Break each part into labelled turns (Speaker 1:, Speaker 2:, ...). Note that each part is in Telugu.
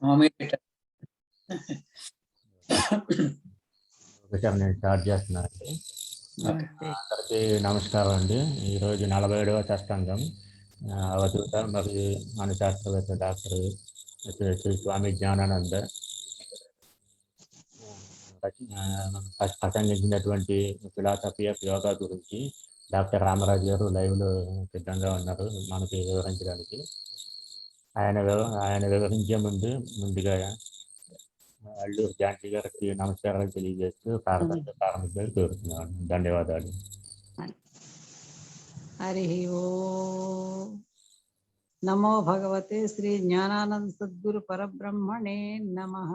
Speaker 1: నేను స్టార్ట్ చేస్తున్నానండి. అందరికీ నమస్కారం అండి. ఈరోజు 47వ సత్సంగం అవధూత మరియు మన శాస్త్రవేత్త డాక్టర్ శ్రీ స్వామి జ్ఞానానంద ప్రసంగించినటువంటి ఫిలాసఫీ ఆఫ్ యోగా గురించి డాక్టర్ రామరాజు గారు లైవ్లో సిద్ధంగా ఉన్నారు మనకి వివరించడానికి. ఆయన వివరించే ముందుగా అల్లూరు జానకి గారికి నమస్కారాలు తెలియజేస్తూ ప్రారంభించాలని కోరుతున్నాను. ధన్యవాదాలు.
Speaker 2: హరి ఓం. నమో భగవతే శ్రీ జ్ఞానానంద సద్గురు పరబ్రహ్మణే నమః.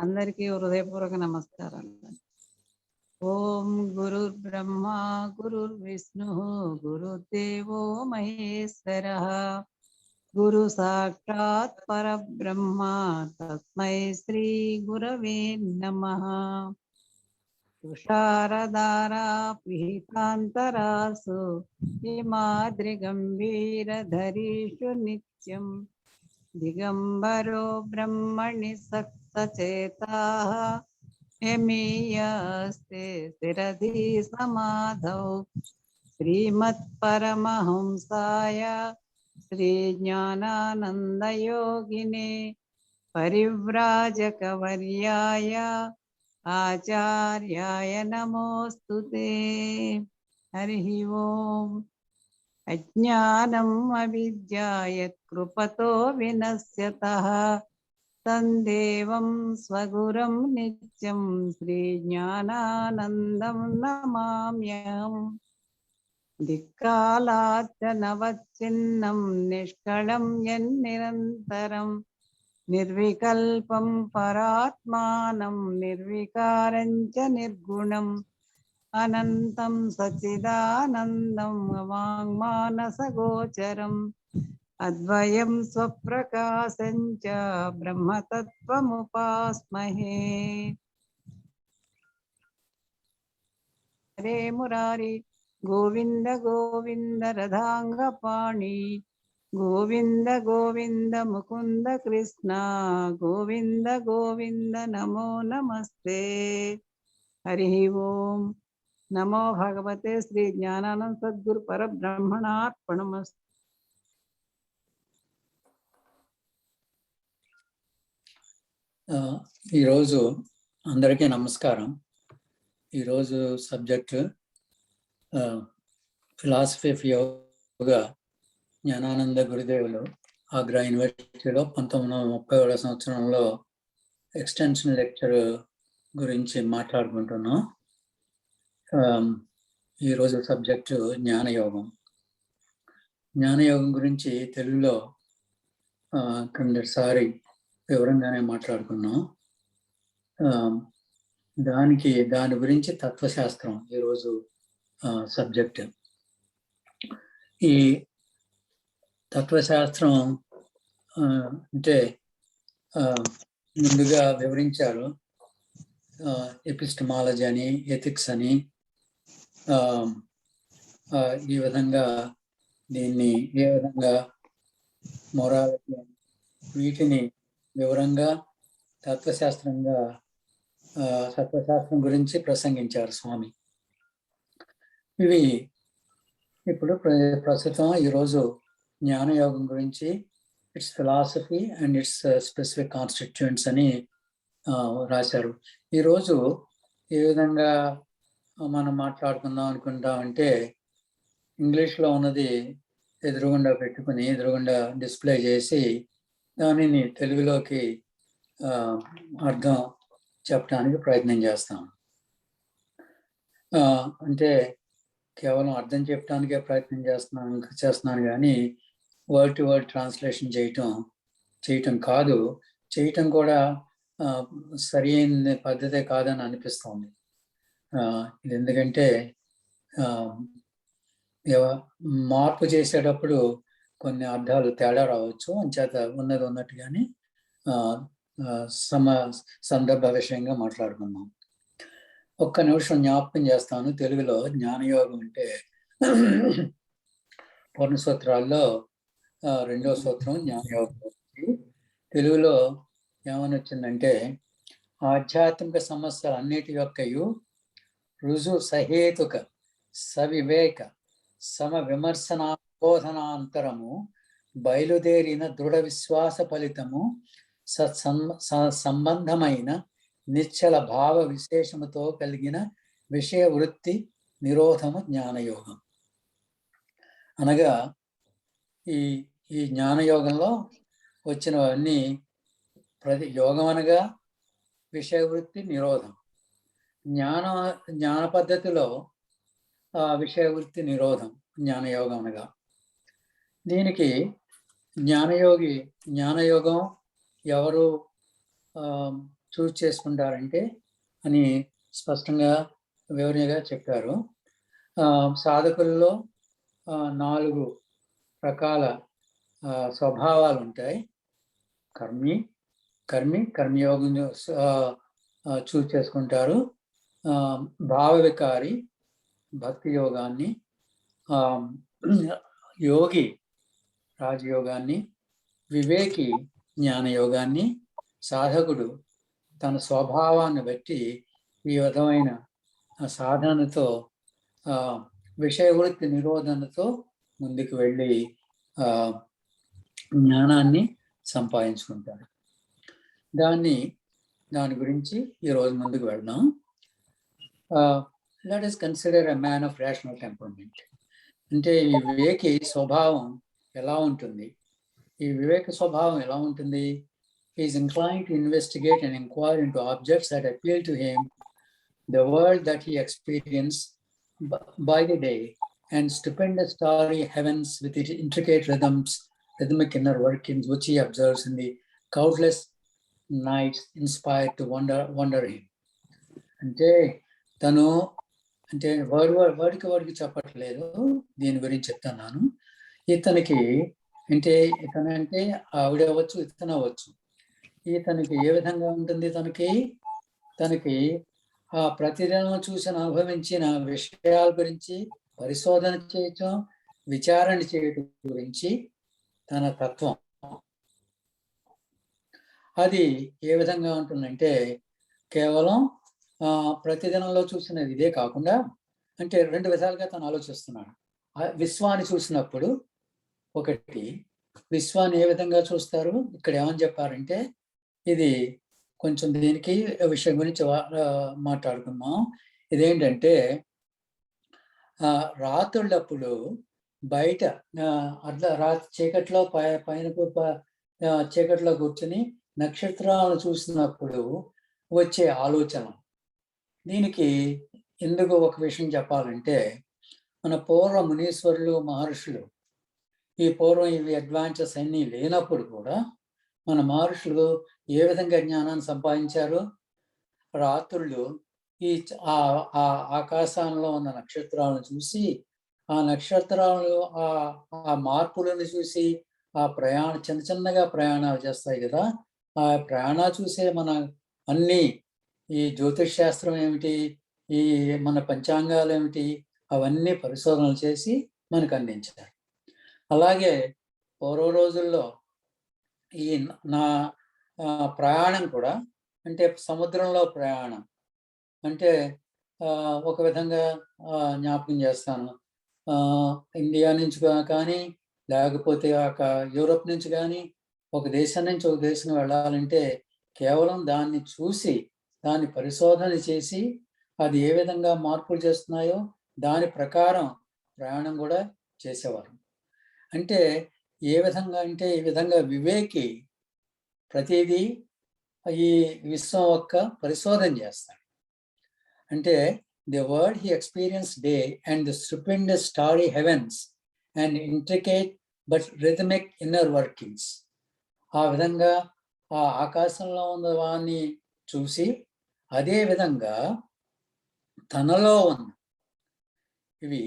Speaker 2: అందరికీ హృదయపూర్వక నమస్కారాలు. ఓం గురుర్ బ్రహ్మ గురుర్ విష్ణు గురుదేవో మహేశ్వరః గురు సాక్షాత్ పరబ్రహ్మ తస్మై శ్రీ గురవే నమః. తుషారధారా పిహితాంతరాసు హిమాద్రిగంభీరధరీషు నిత్యం దిగంబరో బ్రహ్మణి సక్తచేతాః యమీయాస్తే స్థిరధీ సమాధౌ శ్రీమత్పరమహంసాయ శ్రీజ్ఞానానందయోగినే పరివ్రాజకవర్యాయ ఆచార్యాయ నమోస్తుతే. హరి ఓం. అజ్ఞానం అవిద్యాయత్కృపతో వినశ్యతః తందేవం స్వగురం నిత్యం శ్రీజ్ఞానానందం నమామ్యహం. దిక్కాలాచ్చ నవచ్చిన్నం నిష్కళం యన్నిరంతరం నిర్వికల్పం పరాత్మానం నిర్వికారం చ నిర్గుణం అనంతం సచ్చిదానందం వాంగ్మానసగోచరం అద్వయం స్వప్రకాశం చ బ్రహ్మతత్వముపాస్మహే. హరే మురారి గోవింద గోవింద రథాంగపాణి గోవింద గోవింద ముకుంద కృష్ణ గోవింద గోవింద నమో నమస్తే. హరి ఓం. నమో భగవతే శ్రీ జ్ఞానానంద సద్గురు పరబ్రహ్మణార్పణమస్తు.
Speaker 3: ఈరోజు అందరికీ నమస్కారం. ఈరోజు subject philosophy of yoga. Gnanananda గురుదేవులు ఆగ్రా యూనివర్సిటీలో 1930వ సంవత్సరంలో ఎక్స్టెన్షన్ లెక్చర్ గురించి మాట్లాడుకుంటున్నాం. ఈరోజు సబ్జెక్టు జ్ఞానయోగం. జ్ఞానయోగం గురించి తెలుగులో కిందసారి వివరంగానే మాట్లాడుకున్నాం. దాని గురించి తత్వశాస్త్రం ఈరోజు సబ్జెక్ట్. ఈ తత్వశాస్త్రం అంటే ముందుగా వివరించారు. ఎపిస్టమాలజీ అని, ఎథిక్స్ అని, ఈ విధంగా దీన్ని ఏ విధంగా మొరాలిటీ అని, వీటిని వివరంగా తత్వశాస్త్రం గురించి ప్రసంగించారు స్వామి. ఇవి ఇప్పుడు ప్రస్తుతం ఈరోజు జ్ఞానయోగం గురించి it's philosophy and it's specific constituents అని రాశారు. ఈరోజు ఏ విధంగా మనం మాట్లాడుకుందాం అనుకుంటామంటే, ఇంగ్లీష్లో ఉన్నది ఎదురుగుండా పెట్టుకుని ఎదురుగుండా డిస్ప్లే చేసి దానిని తెలుగులోకి అర్థం చెప్పడానికి ప్రయత్నం చేస్తాం. అంటే కేవలం అర్థం చెప్పడానికే ప్రయత్నం చేస్తున్నాను కానీ వర్డ్ టు వర్డ్ ట్రాన్స్లేషన్ చేయటం కాదు. చేయటం కూడా సరి అయిన పద్ధతే కాదని అనిపిస్తుంది. ఇది ఎందుకంటే మార్పు చేసేటప్పుడు కొన్ని అర్థాలు తేడా రావచ్చు. అంచేత ఉన్నది ఉన్నట్టుగానే సందర్భ విషయంగా మాట్లాడుకున్నాం. ఒక్క నిమిషం జ్ఞాపకం చేస్తాను. తెలుగులో జ్ఞానయోగం అంటే పూర్ణ సూత్రాల్లో 2వ సూత్రం జ్ఞానయోగం. తెలుగులో ఏమని వచ్చిందంటే, ఆధ్యాత్మిక సమస్యలన్నిటి యొక్కయు రుజు సహేతుక సవివేక సమ విమర్శనాబోధనాంతరము బయలుదేరిన దృఢ విశ్వాస ఫలితము సంబంధమైన నిశ్చల భావ విశేషముతో కలిగిన విషయ వృత్తి నిరోధము జ్ఞానయోగం. అనగా ఈ జ్ఞానయోగంలో వచ్చినవన్నీ యోగం అనగా విషయ వృత్తి నిరోధం. జ్ఞాన పద్ధతిలో విషయ వృత్తి నిరోధం జ్ఞానయోగం అనగా. దీనికి జ్ఞానయోగం ఎవరు చూస్ చేసుకుంటారంటే అని స్పష్టంగా వివరణగా చెప్పారు. సాధకుల్లో 4 రకాల స్వభావాలు ఉంటాయి. కర్మయోగం చూస్ చేసుకుంటారు. భావ వికారి భక్తి యోగాన్ని, యోగి రాజయోగాన్ని, వివేకి జ్ఞానయోగాన్ని, సాధకుడు తన స్వభావాన్ని బట్టి ఈ విధమైన సాధనతో విషయవృత్తి నిరోధనతో ముందుకు వెళ్ళి జ్ఞానాన్ని సంపాదించుకుంటారు. దాని గురించి ఈరోజు ముందుకు వెళ్దాం. Let us consider a man of rational temperament. అంటే ఈ వివేకి స్వభావం ఎలా ఉంటుంది? ఈ వివేక స్వభావం ఎలా ఉంటుంది? He is inclined to investigate and inquire into objects that appeal to him, the world that he experienced by the day, and stupendous starry heavens with its intricate rhythmic inner workings, which he observes in the countless nights inspired to wonder him. అంటే తను అంటే వాడికి చెప్పట్లేదు, దీని గురించి చెప్తున్నాను. ఇతనికి ఇతనంటే ఆవిడ అవ్వచ్చు, ఇతను అవ్వచ్చు. ఇతనికి ఏ విధంగా ఉంటుంది? తనకి ఆ ప్రతిదినం చూసిన అనుభవించిన విషయాల గురించి పరిశోధన చేయటం, విచారణ చేయటం గురించి తన తత్వం అది ఏ విధంగా ఉంటుందంటే, కేవలం ప్రతిదినంలో చూసినది ఇదే కాకుండా అంటే 2 విధాలుగా తను ఆలోచిస్తున్నాడు. విశ్వాన్ని చూసినప్పుడు ఒకటి, విశ్వాన్ని ఏ విధంగా చూస్తారు? ఇక్కడ ఏమని చెప్పారంటే, ఇది కొంచెం దీనికి విషయం గురించి మాట్లాడుకున్నాం. ఇదేంటంటే, రాత్రులప్పుడు బయట రాత్రి చీకట్లో పైన చీకట్లో కూర్చుని నక్షత్రాలను చూసినప్పుడు వచ్చే ఆలోచన. దీనికి ఎందుకు ఒక విషయం చెప్పాలంటే, మన పూర్వ మునీశ్వరులు మహర్షులు ఈ పూర్వం ఇవి అడ్వాన్సెస్ అన్నీ లేనప్పుడు కూడా మన మహర్షులు ఏ విధంగా జ్ఞానాన్ని సంపాదించారు? రాత్రులు ఈ ఆకాశంలో ఉన్న నక్షత్రాలను చూసి, ఆ నక్షత్రాలు ఆ మార్పులను చూసి, ఆ చిన్నగా ప్రయాణాలు చేస్తాయి కదా, ఆ ప్రయాణాలు చూసే మన అన్ని ఈ జ్యోతిష్ శాస్త్రం ఏమిటి, ఈ మన పంచాంగాలు ఏమిటి, అవన్నీ పరిశోధనలు చేసి మనకు అందించారు. అలాగే పూర్వ రోజుల్లో ఈ నా ప్రయాణం కూడా అంటే సముద్రంలో ప్రయాణం అంటే ఒక విధంగా జ్ఞాపకం చేస్తాను. ఇండియా నుంచి కానీ లేకపోతే యూరోప్ నుంచి కానీ ఒక దేశం నుంచి ఒక దేశం వెళ్ళాలంటే కేవలం దాన్ని చూసి దాన్ని పరిశోధన చేసి అది ఏ విధంగా మార్పులు చేస్తున్నాయో దాని ప్రకారం ప్రయాణం కూడా చేసేవారు. అంటే ఏ విధంగా అంటే ఈ విధంగా వివేకి ప్రతిదీ ఈ విశ్వం యొక్క పరిశోధన చేస్తాడు. అంటే the world he experienced day and the stupendous starry heavens and intricate but rhythmic inner workings. ఆ విధంగా ఆ ఆకాశంలో ఉన్న వాన్ని చూసి అదే విధంగా తనలో ఉన్న ఇవి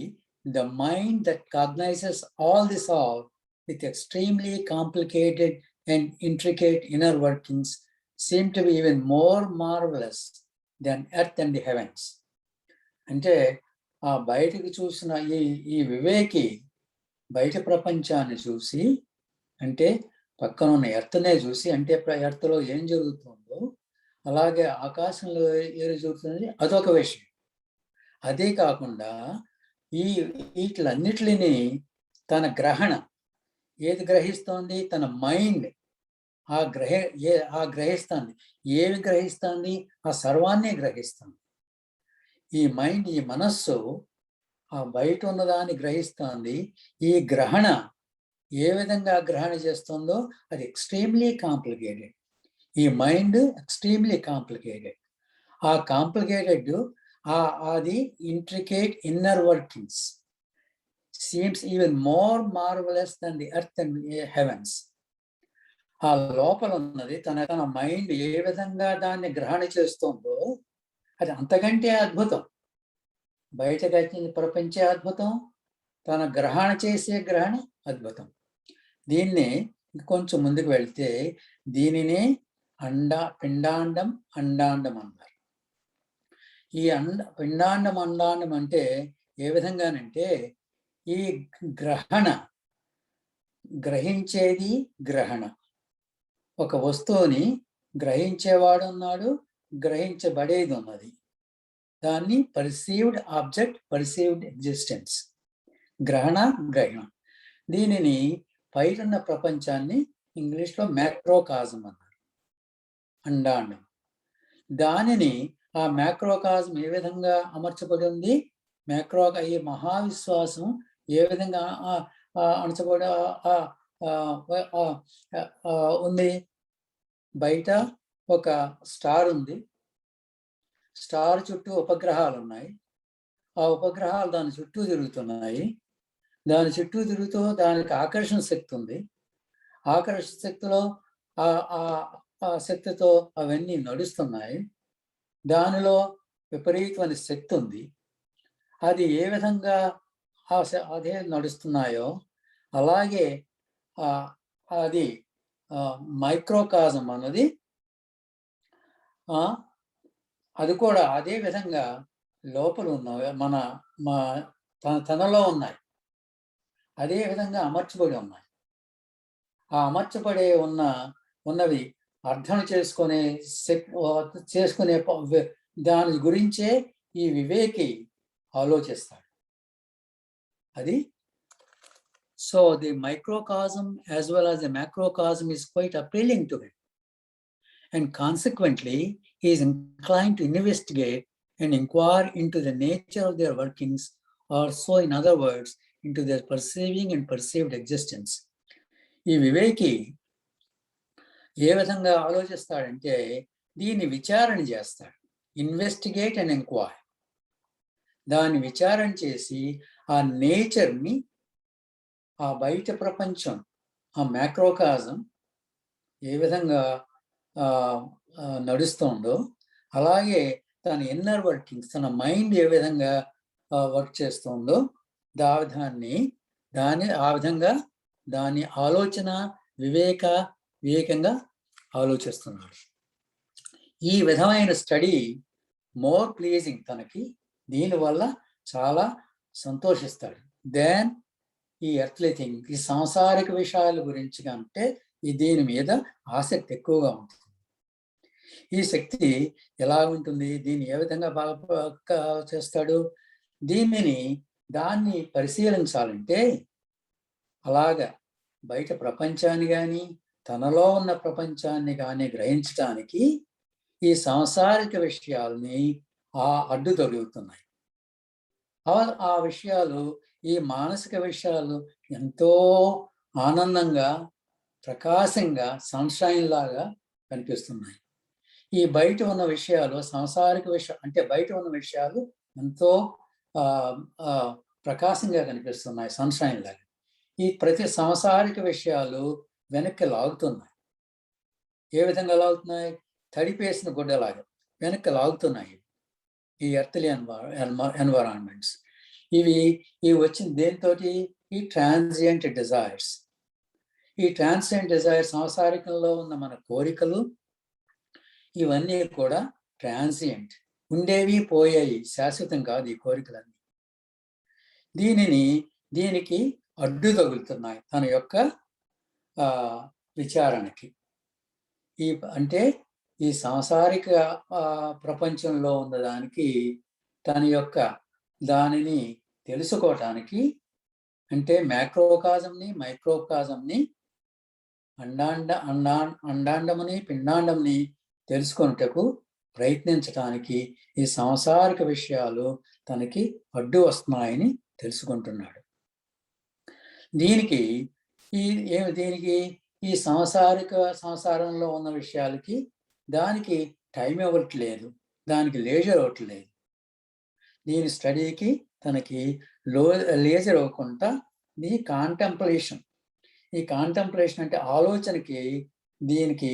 Speaker 3: the mind that cognizes all this all with extremely complicated and intricate inner workings seem to be even more marvelous than earth and the heavens. అంటే ఆ బయటకు చూసిన ఈ వివేకి బయట ప్రపంచాన్ని చూసి అంటే పక్కన ఉన్న ఎర్త్నే చూసి, అంటే ఎర్త్లో ఏం జరుగుతుందో అలాగే ఆకాశంలో ఏది జరుగుతుంది అదొక విషయం. అదే కాకుండా వీటిలన్నిటిని తన గ్రహణ ఏది గ్రహిస్తోంది? తన మైండ్ గ్రహిస్తుంది. ఏమి గ్రహిస్తుంది? ఆ సర్వాన్ని గ్రహిస్తుంది. ఈ మైండ్, ఈ మనస్సు ఆ బయట ఉన్నదాన్ని గ్రహిస్తుంది. ఈ గ్రహణ ఏ విధంగా గ్రహణ చేస్తుందో అది ఎక్స్ట్రీమ్లీ కాంప్లికేటెడ్. ఈ మైండ్ ఎక్స్ట్రీమ్లీ కాంప్లికేటెడ్. ఆ కాంప్లికేటెడ్ అది intricate inner workings seems even more marvellous than the earth and heavens. ఆ లోపల ఉన్నది తన మైండ్ ఏ విధంగా దాన్ని గ్రహణ చేస్తుందో అది అంతకంటే అద్భుతం. బయటకు వచ్చిన ప్రపంచే అద్భుతం, తన గ్రహణ చేసే గ్రహణ అద్భుతం. దీన్ని కొంచెం ముందుకు వెళ్తే దీనినే పిండాండం అండాండం అన్నారు. ఈ పిండాండం అండాండం అంటే ఏ విధంగానంటే ఈ గ్రహణ, గ్రహించేది గ్రహణ. ఒక వస్తువుని గ్రహించేవాడు ఉన్నాడు, గ్రహించబడేది ఉన్నది. దాన్ని పర్సీవ్డ్ ఆబ్జెక్ట్, పర్సీవ్డ్ ఎగ్జిస్టెన్స్, గ్రహణ గ్రహణ. దీనిని పైనున్న ప్రపంచాన్ని ఇంగ్లీష్లో మ్యాక్రోకాజం అన్నారు, అండాండం. దానిని ఆ మ్యాక్రోకాజం ఏ విధంగా అమర్చబడి ఉంది? ఈ మహావిశ్వాసం ఏ విధంగా అణచబడి ఉంది? బయట ఒక స్టార్ ఉంది, స్టార్ చుట్టూ ఉపగ్రహాలు ఉన్నాయి. ఆ ఉపగ్రహాలు దాని చుట్టూ తిరుగుతున్నాయి. దాని చుట్టూ తిరుగుతూ దానికి ఆకర్షణ శక్తి ఉంది. ఆకర్షణ శక్తిలో ఆ శక్తితో అవన్నీ నడుస్తున్నాయి. దానిలో విపరీతమైన శక్తి ఉంది. అది ఏ విధంగా అదే నడుస్తున్నాయో అలాగే అది మైక్రోకాజం అన్నది అది కూడా అదే విధంగా లోపల ఉన్న తనలో ఉన్నాయి. అదే విధంగా అమర్చబడి ఉన్నాయి. ఆ అమర్చబడే ఉన్నవి అర్థం చేసుకునే దాని గురించే ఈ వివేకి ఆలోచిస్తాడు. అది so the microcosm as well as the macrocosm is quite appealing to him, and consequently he is inclined to investigate and inquire into the nature of their workings, or so in other words into their perceiving and perceived existence. ఈ వివేకి ఏ విధంగా ఆలోచిస్తాడంటే దీన్ని విచారణ చేస్తాడు. Investigate and enquire. దాన్ని విచారణ చేసి ఆ నేచర్ని, ఆ బయట ప్రపంచం, ఆ మ్యాక్రోకాజం ఏ విధంగా నడుస్తుందో అలాగే తన ఇన్నర్ వర్కింగ్స్, తన మైండ్ ఏ విధంగా వర్క్ చేస్తుందో ఆ విధంగా దాని ఆలోచన వివేకంగా ఆలోచిస్తున్నాడు. ఈ విధమైన స్టడీ మోర్ ప్లీజింగ్, తనకి దీనివల్ల చాలా సంతోషిస్తాడు. దెన్ ఈ ఎర్త్లీ థింగ్, ఈ సాంసారిక విషయాల గురించి కంటే దీని మీద ఆసక్తి ఎక్కువగా ఉంటుంది. ఈ శక్తి ఎలా ఉంటుంది? దీన్ని ఏ విధంగా బాగా చేస్తాడు? దాన్ని పరిశీలించాలంటే అలాగా బయట ప్రపంచాన్ని కానీ తనలో ఉన్న ప్రపంచాన్ని కానీ గ్రహించడానికి ఈ సాంసారిక విషయాల్ని అడ్డు తొలుగుతున్నాయి. ఆ విషయాలు, ఈ మానసిక విషయాలు ఎంతో ఆనందంగా, ప్రకాశంగా, సన్షైన్ లాగా కనిపిస్తున్నాయి. ఈ బయట ఉన్న విషయాలు, సాంసారిక విషయం అంటే బయట ఉన్న విషయాలు ఎంతో ప్రకాశంగా కనిపిస్తున్నాయి, సన్షైన్ లాగా. ఈ ప్రతి సాంసారిక విషయాలు వెనక్కి లాగుతున్నాయి. ఏ విధంగా లాగుతున్నాయి? తడిపేసిన గుడ్డలాగా వెనక్కి లాగుతున్నాయి ఈ ఎర్త్లీ ఎన్వైరాన్మెంట్స్. ఇవి వచ్చిన దేనితోటి? ఈ ట్రాన్సియంట్ డిజైర్స్. ఈ ట్రాన్సియంట్ డిజైర్, సాంసారికంలో ఉన్న మన కోరికలు, ఇవన్నీ కూడా ట్రాన్సియంట్, ఉండేవి పోయాయి, శాశ్వతం కాదు ఈ కోరికలన్నీ. దీనికి అడ్డు తగులుతున్నాయి. తన యొక్క విచారణకి. అంటే ఈ సాంసారిక ప్రపంచంలో ఉన్నదానికి తన యొక్క దానిని తెలుసుకోవటానికి, అంటే మ్యాక్రోకాజంని మైక్రోకాజంని అండాండముని పిండాండంని తెలుసుకొనుటకు ప్రయత్నించటానికి ఈ సాంసారిక విషయాలు తనకి అడ్డు వస్తున్నాయని తెలుసుకుంటున్నాడు. దీనికి ఈ సంసారంలో ఉన్న విషయాలకి దానికి టైం ఇవ్వట్లేదు, దానికి లేజర్ ఇవ్వట్లేదు. దీని స్టడీకి తనకి లేజర్ ఇవ్వకుండా ఈ కాంటెంప్లేషన్ అంటే ఆలోచనకి, దీనికి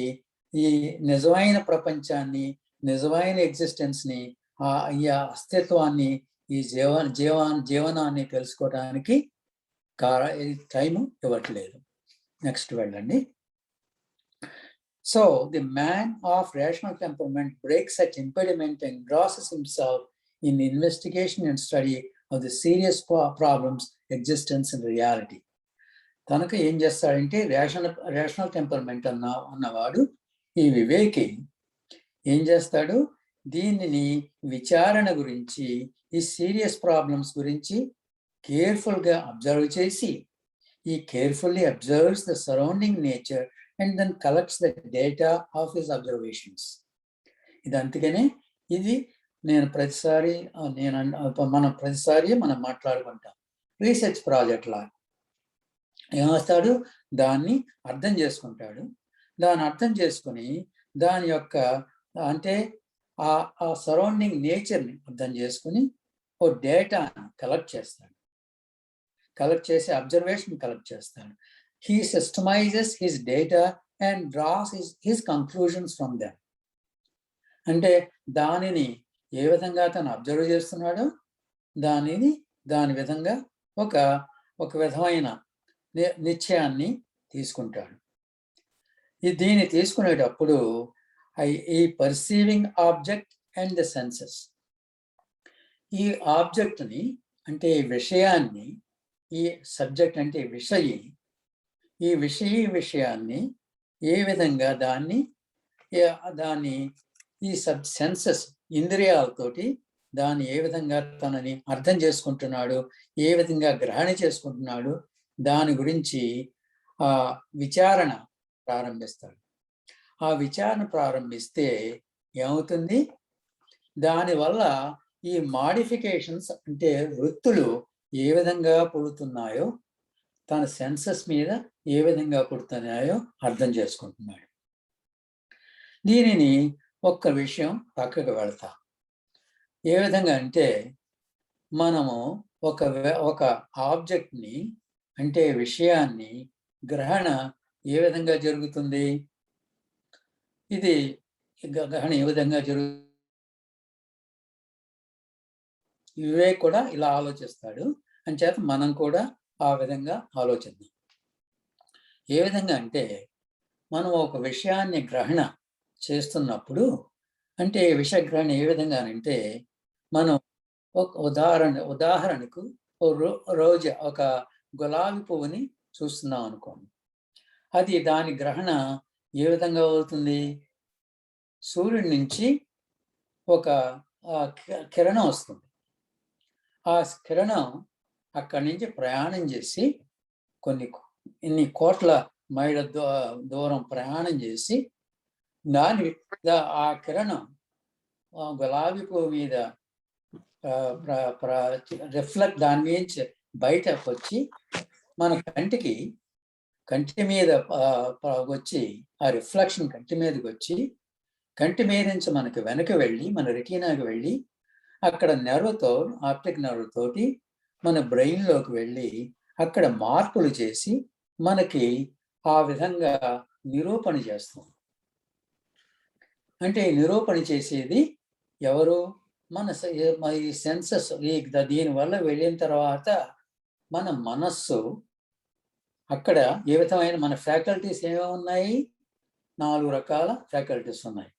Speaker 3: ఈ నిజమైన ప్రపంచాన్ని, నిజమైన ఎగ్జిస్టెన్స్ని, ఈ అస్తిత్వాన్ని, ఈ జీవనాన్ని తెలుసుకోవడానికి టైము ఇవ్వట్లేదు. నెక్స్ట్ వెళ్ళండి. So the man of rational temperament breaks such impediment and engrosses himself in the investigation and study of the serious problems existence and reality. తనకు ఏం చేస్తాడంటే రేషనల్ టెంపర్మెంట్ అన్నవాడు, ఈ వివేకి ఏం చేస్తాడు, దీనిని విచారణ గురించి, ఈ సీరియస్ ప్రాబ్లమ్స్ గురించి కేర్ఫుల్గా అబ్జర్వ్ చేసి, ఈ carefully absorbs the surrounding nature and then collects the data of his observations. ఇది అందుకనే ఇది మనం మాట్లాడుకుంటాం రీసెర్చ్ ప్రాజెక్ట్ లా. ఏమొస్తాడు, దాన్ని అర్థం చేసుకుంటాడు. దాన్ని అర్థం చేసుకుని దాని యొక్క అంటే ఆ సరౌండింగ్ నేచర్ని అర్థం చేసుకుని ఓ డేటాను కలెక్ట్ చేస్తాడు. కలెక్ట్ చేసి అబ్జర్వేషన్ కలెక్ట్ చేస్తాడు. He systemizes his data and draws his conclusions from them. అంటే దానిని ఏ విధంగా తను అబ్జర్వ్ చేస్తున్నాడో దాని విధంగా ఒక విధమైన నిశ్చయాన్ని తీసుకుంటాడు. దీన్ని తీసుకునేటప్పుడు ఈ perceiving object and the senses, ఈ ఆబ్జెక్ట్ని అంటే విషయాన్ని, ఈ సబ్జెక్ట్ అంటే ఈ విషయాన్ని ఏ విధంగా దాన్ని ఈ సెన్సెస్ ఇంద్రియాలతోటి దాన్ని ఏ విధంగా తనని అర్థం చేసుకుంటున్నాడు, ఏ విధంగా గ్రహణ చేసుకుంటున్నాడు, దాని గురించి విచారణ ప్రారంభిస్తాడు. ఆ విచారణ ప్రారంభిస్తే ఏమవుతుంది, దానివల్ల ఈ మాడిఫికేషన్స్ అంటే వృత్తులు ఏ విధంగా పుడుతున్నాయో, తన సెన్సెస్ మీద ఏ విధంగా పుడుతున్నాయో అర్థం చేసుకుంటున్నాడు. దీనిని ఒక్క విషయం పక్కకు వెళ్తాం. ఏ విధంగా అంటే మనము ఒక ఆబ్జెక్ట్ని అంటే విషయాన్ని గ్రహణ ఏ విధంగా జరుగుతుంది, ఇది గ్రహణ ఏ విధంగా వివేక్ కూడా ఇలా ఆలోచిస్తాడు. అంచేత మనం కూడా ఆ విధంగా ఆలోచిద్దాం. ఏ విధంగా అంటే మనం ఒక విషయాన్ని గ్రహణ చేస్తున్నప్పుడు, అంటే విషయగ్రహణ ఏ విధంగా అంటే మనం ఒక ఉదాహరణకు రోజు ఒక గులాబీ పువ్వుని చూస్తున్నాం అనుకోండి. అది దాని గ్రహణ ఏ విధంగా అవుతుంది, సూర్యుడి నుంచి ఒక కిరణం వస్తుంది. ఆ కిరణం అక్కడి నుంచి ప్రయాణం చేసి ఇన్ని కోట్ల మైళ్ళ దూరం ప్రయాణం చేసి ఆ కిరణం గులాబీ పువ్వు మీద రిఫ్లెక్ట్ దాని నుంచి బయటకు వచ్చి మన కంటి మీద వచ్చి ఆ రిఫ్లెక్షన్ కంటి మీదకి వచ్చి కంటి మీద నుంచి మనకి వెనక్కి వెళ్ళి మన రెటీనాకి వెళ్ళి అక్కడ ఆప్టిక్ నర్వ్ తోటి మన బ్రెయిన్లోకి వెళ్ళి అక్కడ మార్పులు చేసి మనకి ఆ విధంగా నిరూపణ చేస్తాం. అంటే నిరూపణ చేసేది ఎవరు, మన ఈ సెన్సెస్. దీనివల్ల వెళ్ళిన తర్వాత మన మనస్సు అక్కడ ఏ విధమైన మన ఫ్యాకల్టీస్ ఏమేమి ఉన్నాయి, 4 రకాల ఫ్యాకల్టీస్ ఉన్నాయి.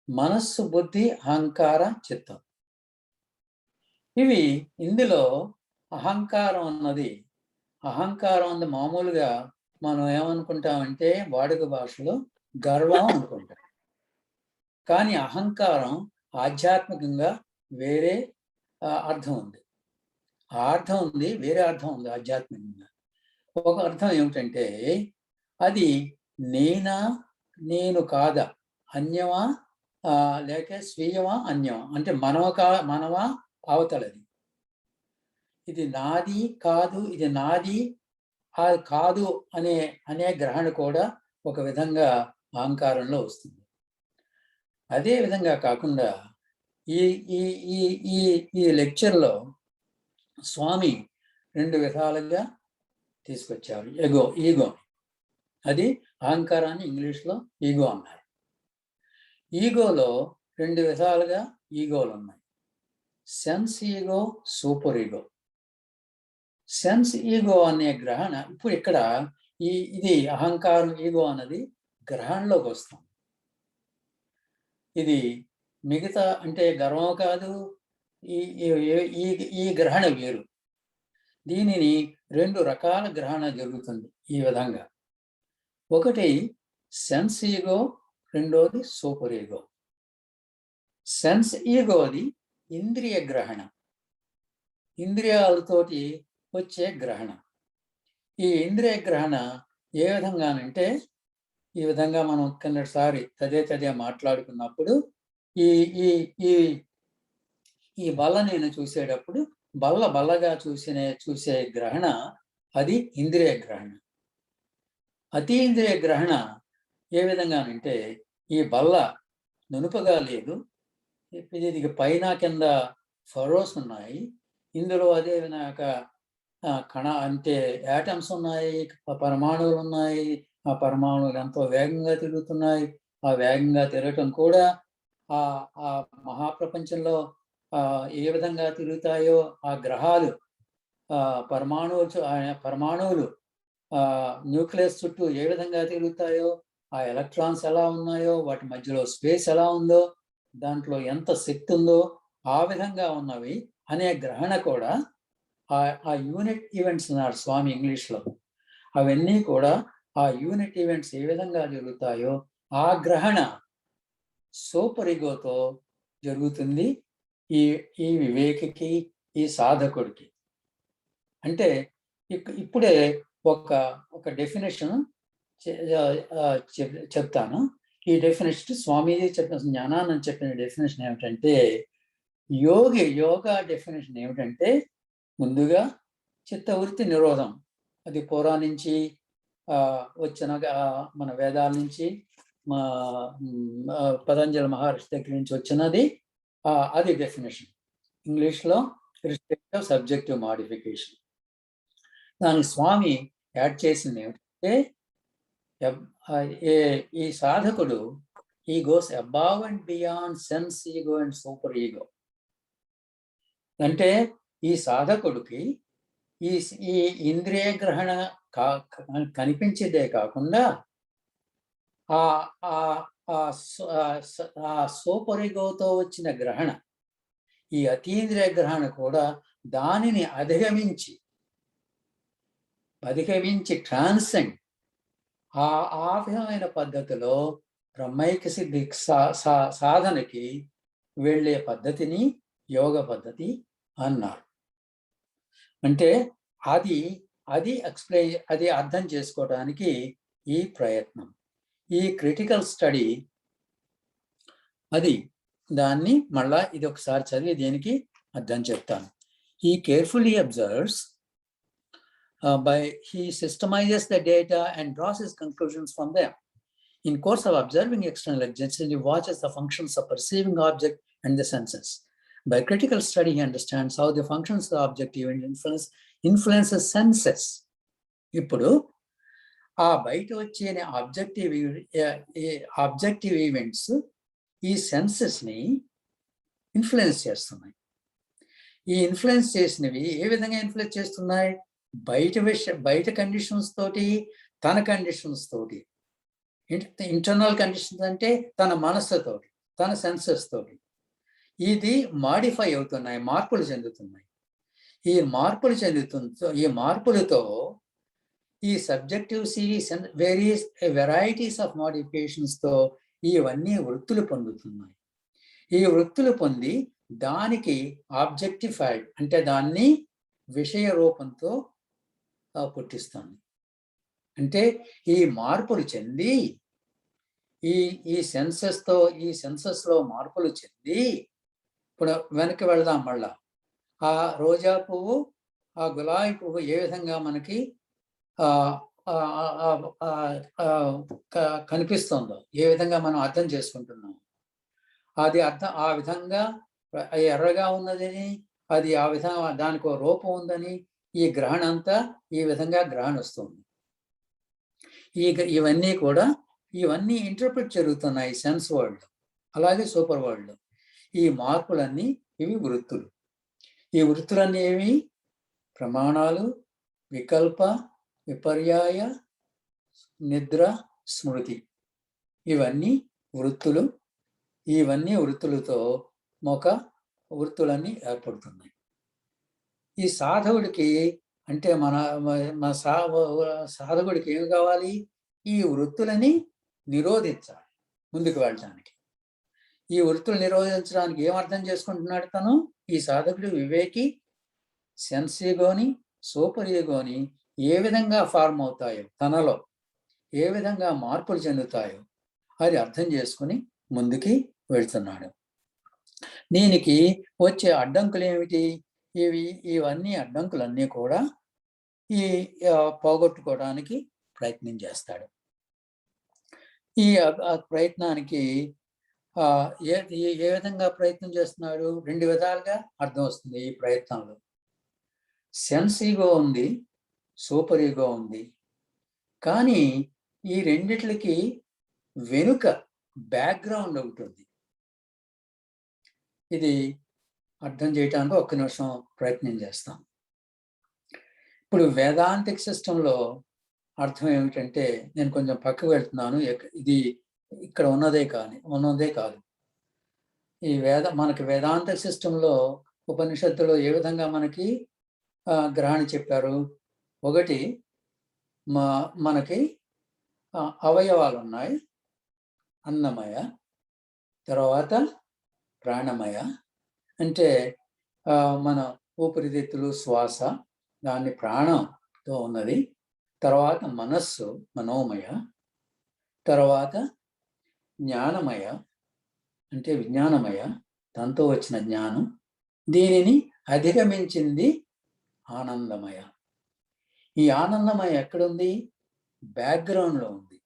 Speaker 3: మనస్సు, బుద్ధి, అహంకార, చిత్తం. ఇందులో అహంకారం అన్నది మామూలుగా మనం ఏమనుకుంటామంటే వాడుక భాషలో గర్వం అనుకుంటాం. కానీ అహంకారం ఆధ్యాత్మికంగా వేరే అర్థం ఉంది. ఆ అర్థం ఉంది, వేరే అర్థం ఉంది ఆధ్యాత్మికంగా. ఒక అర్థం ఏమిటంటే అది నేనా, నేను కాదా, అన్యమా లేక స్వీయమా, అన్యమా, అంటే మనవా అవతలది. ఇది నాది కాదు, ఇది నాది కాదు అనే గ్రహణ కూడా ఒక విధంగా అహంకారంలో వస్తుంది. అదే విధంగా కాకుండా ఈ ఈ ఈ ఈ ఈ లెక్చర్లో స్వామి 2 విధాలుగా తీసుకొచ్చారు ఈగో. అది అహంకారాన్ని ఇంగ్లీష్లో ఈగో అన్నారు. ఈగోలో 2 విధాలుగా ఈగోలు ఉన్నాయి. Sense ego, super ego. Sense ego అనే గ్రహణ ఇప్పుడు ఇక్కడ ఇది అహంకారం, ఈగో అన్నది గ్రహణలోకి వస్తాం. ఇది మిగతా అంటే గర్వం కాదు, ఈ గ్రహణ వేరు. దీనిని 2 రకాల గ్రహణ జరుగుతుంది ఈ విధంగా. ఒకటి సెన్స్ ఈగో, రెండోది సూపర్ ఈగో. సెన్స్ ఈగోది ఇంద్రియ గ్రహణ, ఇంద్రియాలతోటి వచ్చే గ్రహణ. ఈ ఇంద్రియ గ్రహణ ఏ విధంగానంటే ఈ విధంగా మనం కిందసారి తదే మాట్లాడుకున్నప్పుడు ఈ ఈ ఈ ఈ బల్ల నేను చూసేటప్పుడు బల్లగా చూసే గ్రహణ అది ఇంద్రియ గ్రహణ. అతీంద్రియ గ్రహణ ఏ విధంగానంటే ఈ బల్ల నునుపగా లేదు, ఇది పైన కింద ఫరోస్ ఉన్నాయి, ఇందులో అదే విధంగా అంటే యాటమ్స్ ఉన్నాయి, పరమాణువులు ఉన్నాయి. ఆ పరమాణువులు ఎంతో వేగంగా తిరుగుతున్నాయి. ఆ వేగంగా తిరగటం కూడా ఆ మహాప్రపంచంలో ఏ విధంగా తిరుగుతాయో ఆ గ్రహాలు, పరమాణువులు న్యూక్లియస్ చుట్టూ ఏ విధంగా తిరుగుతాయో, ఆ ఎలక్ట్రాన్స్ ఎలా ఉన్నాయో, వాటి మధ్యలో స్పేస్ ఎలా ఉందో, దాంట్లో ఎంత శక్తి ఉందో ఆ విధంగా ఉన్నవి అనే గ్రహణ కూడా ఆ యూనిట్ ఈవెంట్స్ అన్నారు స్వామి ఇంగ్లీష్లో. అవన్నీ కూడా ఆ యూనిట్ ఈవెంట్స్ ఏ విధంగా జరుగుతాయో ఆ గ్రహణ సూపర్ ఈగోతో జరుగుతుంది ఈ వివేకికి, ఈ సాధకుడికి. అంటే ఇప్పుడే ఒక డెఫినేషన్ చెప్తాను. ఈ డెఫినేషన్ స్వామీజీ చెప్పిన, జ్ఞానానంద చెప్పిన డెఫినేషన్ ఏమిటంటే, యోగా డెఫినేషన్ ఏమిటంటే ముందుగా చిత్తవృత్తి నిరోధం. అది పురాణ నుంచి వచ్చిన మన వేదాల నుంచి, మా పతంజలి మహర్షి దగ్గర నుంచి వచ్చినది. అది డెఫినేషన్ ఇంగ్లీష్లో రిస్ట్రిక్టివ్ సబ్జెక్టివ్ మాడిఫికేషన్. దానికి స్వామి యాడ్ చేసింది ఏమిటంటే ఈ సాధకుడు ఈ goes above and beyond sense ego and super ego. అంటే ఈ సాధకుడికి ఈ ఇంద్రియ గ్రహణ కనిపించేదే కాకుండా ఆ సూపర్ ఈగోతో వచ్చిన గ్రహణ, ఈ అతీంద్రియ గ్రహణ కూడా దానిని అధిగమించి ట్రాన్సెండ్ ఆ విధమైన పద్ధతిలో బ్రహ్మైక్య సిద్ధి సాధనకి వెళ్ళే పద్ధతిని యోగ పద్ధతి అన్నారు. అంటే అది అర్థం చేసుకోవడానికి ఈ ప్రయత్నం, ఈ క్రిటికల్ స్టడీ. దాన్ని మళ్ళా ఇది ఒకసారి చదివి దేనికి అర్థం చెప్తాను. He carefully observes, he systemizes the data and draws his conclusions from them. In course of observing external agents, he watches the functions of perceiving object and the senses. By critical study, he understands how the functions of the objective influences senses. ఇప్పుడు ఆ బయట వచ్చే ఆబ్జెక్టివ్ ఈవెంట్స్ ఈ సెన్సెస్ని ఇన్ఫ్లుయెన్స్ చేస్తున్నాయి. ఈ ఇన్ఫ్లుయెన్స్ చేసినవి ఏ విధంగా ఇన్ఫ్లుయెన్స్ చేస్తున్నాయి? బయట కండిషన్స్ తోటి, తన కండిషన్స్ తోటి. ఇంటర్నల్ కండిషన్స్ అంటే తన మనస్సుతోటి, తన సెన్సెస్ తోటి ఇది మాడిఫై అవుతున్నాయి, మార్పులు చెందుతున్నాయి. ఈ మార్పులతో ఈ subjective series various varieties of మోడిఫికేషన్స్తో ఇవన్నీ వృత్తులు పొందుతున్నాయి. ఈ వృత్తులు పొంది దానికి ఆబ్జెక్టిఫైడ్ అంటే దాన్ని విషయ రూపంతో పుట్టిస్తుంది. అంటే ఈ మార్పులు చెంది ఈ సెన్సస్లో మార్పులు చెంది ఇప్పుడు వెనక్కి వెళదాం. మళ్ళా ఆ రోజా పువ్వు, ఆ గులాబీ పువ్వు ఏ విధంగా మనకి కనిపిస్తుందో, ఏ విధంగా మనం అర్థం చేసుకుంటున్నాం, అది ఆ విధంగా ఎర్రగా ఉన్నదని, అది ఆ విధంగా దానికి రూపం ఉందని, ఈ గ్రహణ అంతా ఈ విధంగా గ్రహణిస్తుంది. ఇవన్నీ ఇంటర్ప్రిట్ జరుగుతున్నాయి సెన్స్ వరల్డ్, అలాగే సూపర్ వరల్డ్. ఈ మార్పులన్నీ ఇవి వృత్తులు. ఈ వృత్తులన్నీ ఏవి? ప్రమాణాలు, వికల్ప, విపర్యాయ, నిద్ర, స్మృతి. ఇవన్నీ వృత్తులు. ఇవన్నీ వృత్తులతో వృత్తులన్నీ ఏర్పడుతున్నాయి. ఈ సాధకుడికి అంటే మన సాధకుడికి ఏమి కావాలి? ఈ వృత్తులని నిరోధించాలి ముందుకు వెళ్ళటానికి. ఈ వృత్తులు నిరోధించడానికి ఏం అర్థం చేసుకుంటున్నాడు తను? ఈ సాధకుడు వివేకి సెన్స్ ఈగోని, సూపర్ ఈగోని ఏ విధంగా ఫార్మ్ అవుతాయో, తనలో ఏ విధంగా మార్పులు చెందుతాయో అది అర్థం చేసుకుని ముందుకి వెళ్తున్నాడు. దీనికి వచ్చే అడ్డంకులు ఏమిటి? ఇవన్నీ అడ్డంకులన్నీ కూడా ఈ పోగొట్టుకోవడానికి ప్రయత్నం చేస్తాడు. ఈ ప్రయత్నానికి ఏ విధంగా ప్రయత్నం చేస్తున్నాడు? 2 విధాలుగా అర్థం వస్తుంది ఈ ప్రయత్నంలో. సెన్స్ ఈగో ఉంది, సూపర్ ఈగో ఉంది. కానీ ఈ రెండిట్లకి వెనుక బ్యాక్గ్రౌండ్ ఉంటుంది. ఇది అర్థం చేయడానికి 1 నిమిషం ప్రయత్నం చేస్తాం. ఇప్పుడు వేదాంతిక్ సిస్టంలో అర్థం ఏమిటంటే, నేను కొంచెం పక్కకు వెళ్తున్నాను, ఇది ఇక్కడ ఉన్నదే కాదు. ఈ మనకి వేదాంత సిస్టంలో ఉపనిషత్తులో ఏ విధంగా మనకి గ్రహణ చెప్పారు? ఒకటి మనకి అవయవాలు ఉన్నాయి, అన్నమయ, తర్వాత ప్రాణమయ, అంటే మన ఊపిరితిత్తులు, శ్వాస, దాన్ని ప్రాణంతో ఉన్నది. తర్వాత మనస్సు, మనోమయ. తర్వాత జ్ఞానమయ, అంటే విజ్ఞానమయ, దాంతో వచ్చిన జ్ఞానం. దీనిని అధిగమించింది ఆనందమయ. ఈ ఆనందమయ ఎక్కడుంది? బ్యాక్గ్రౌండ్లో ఉంది.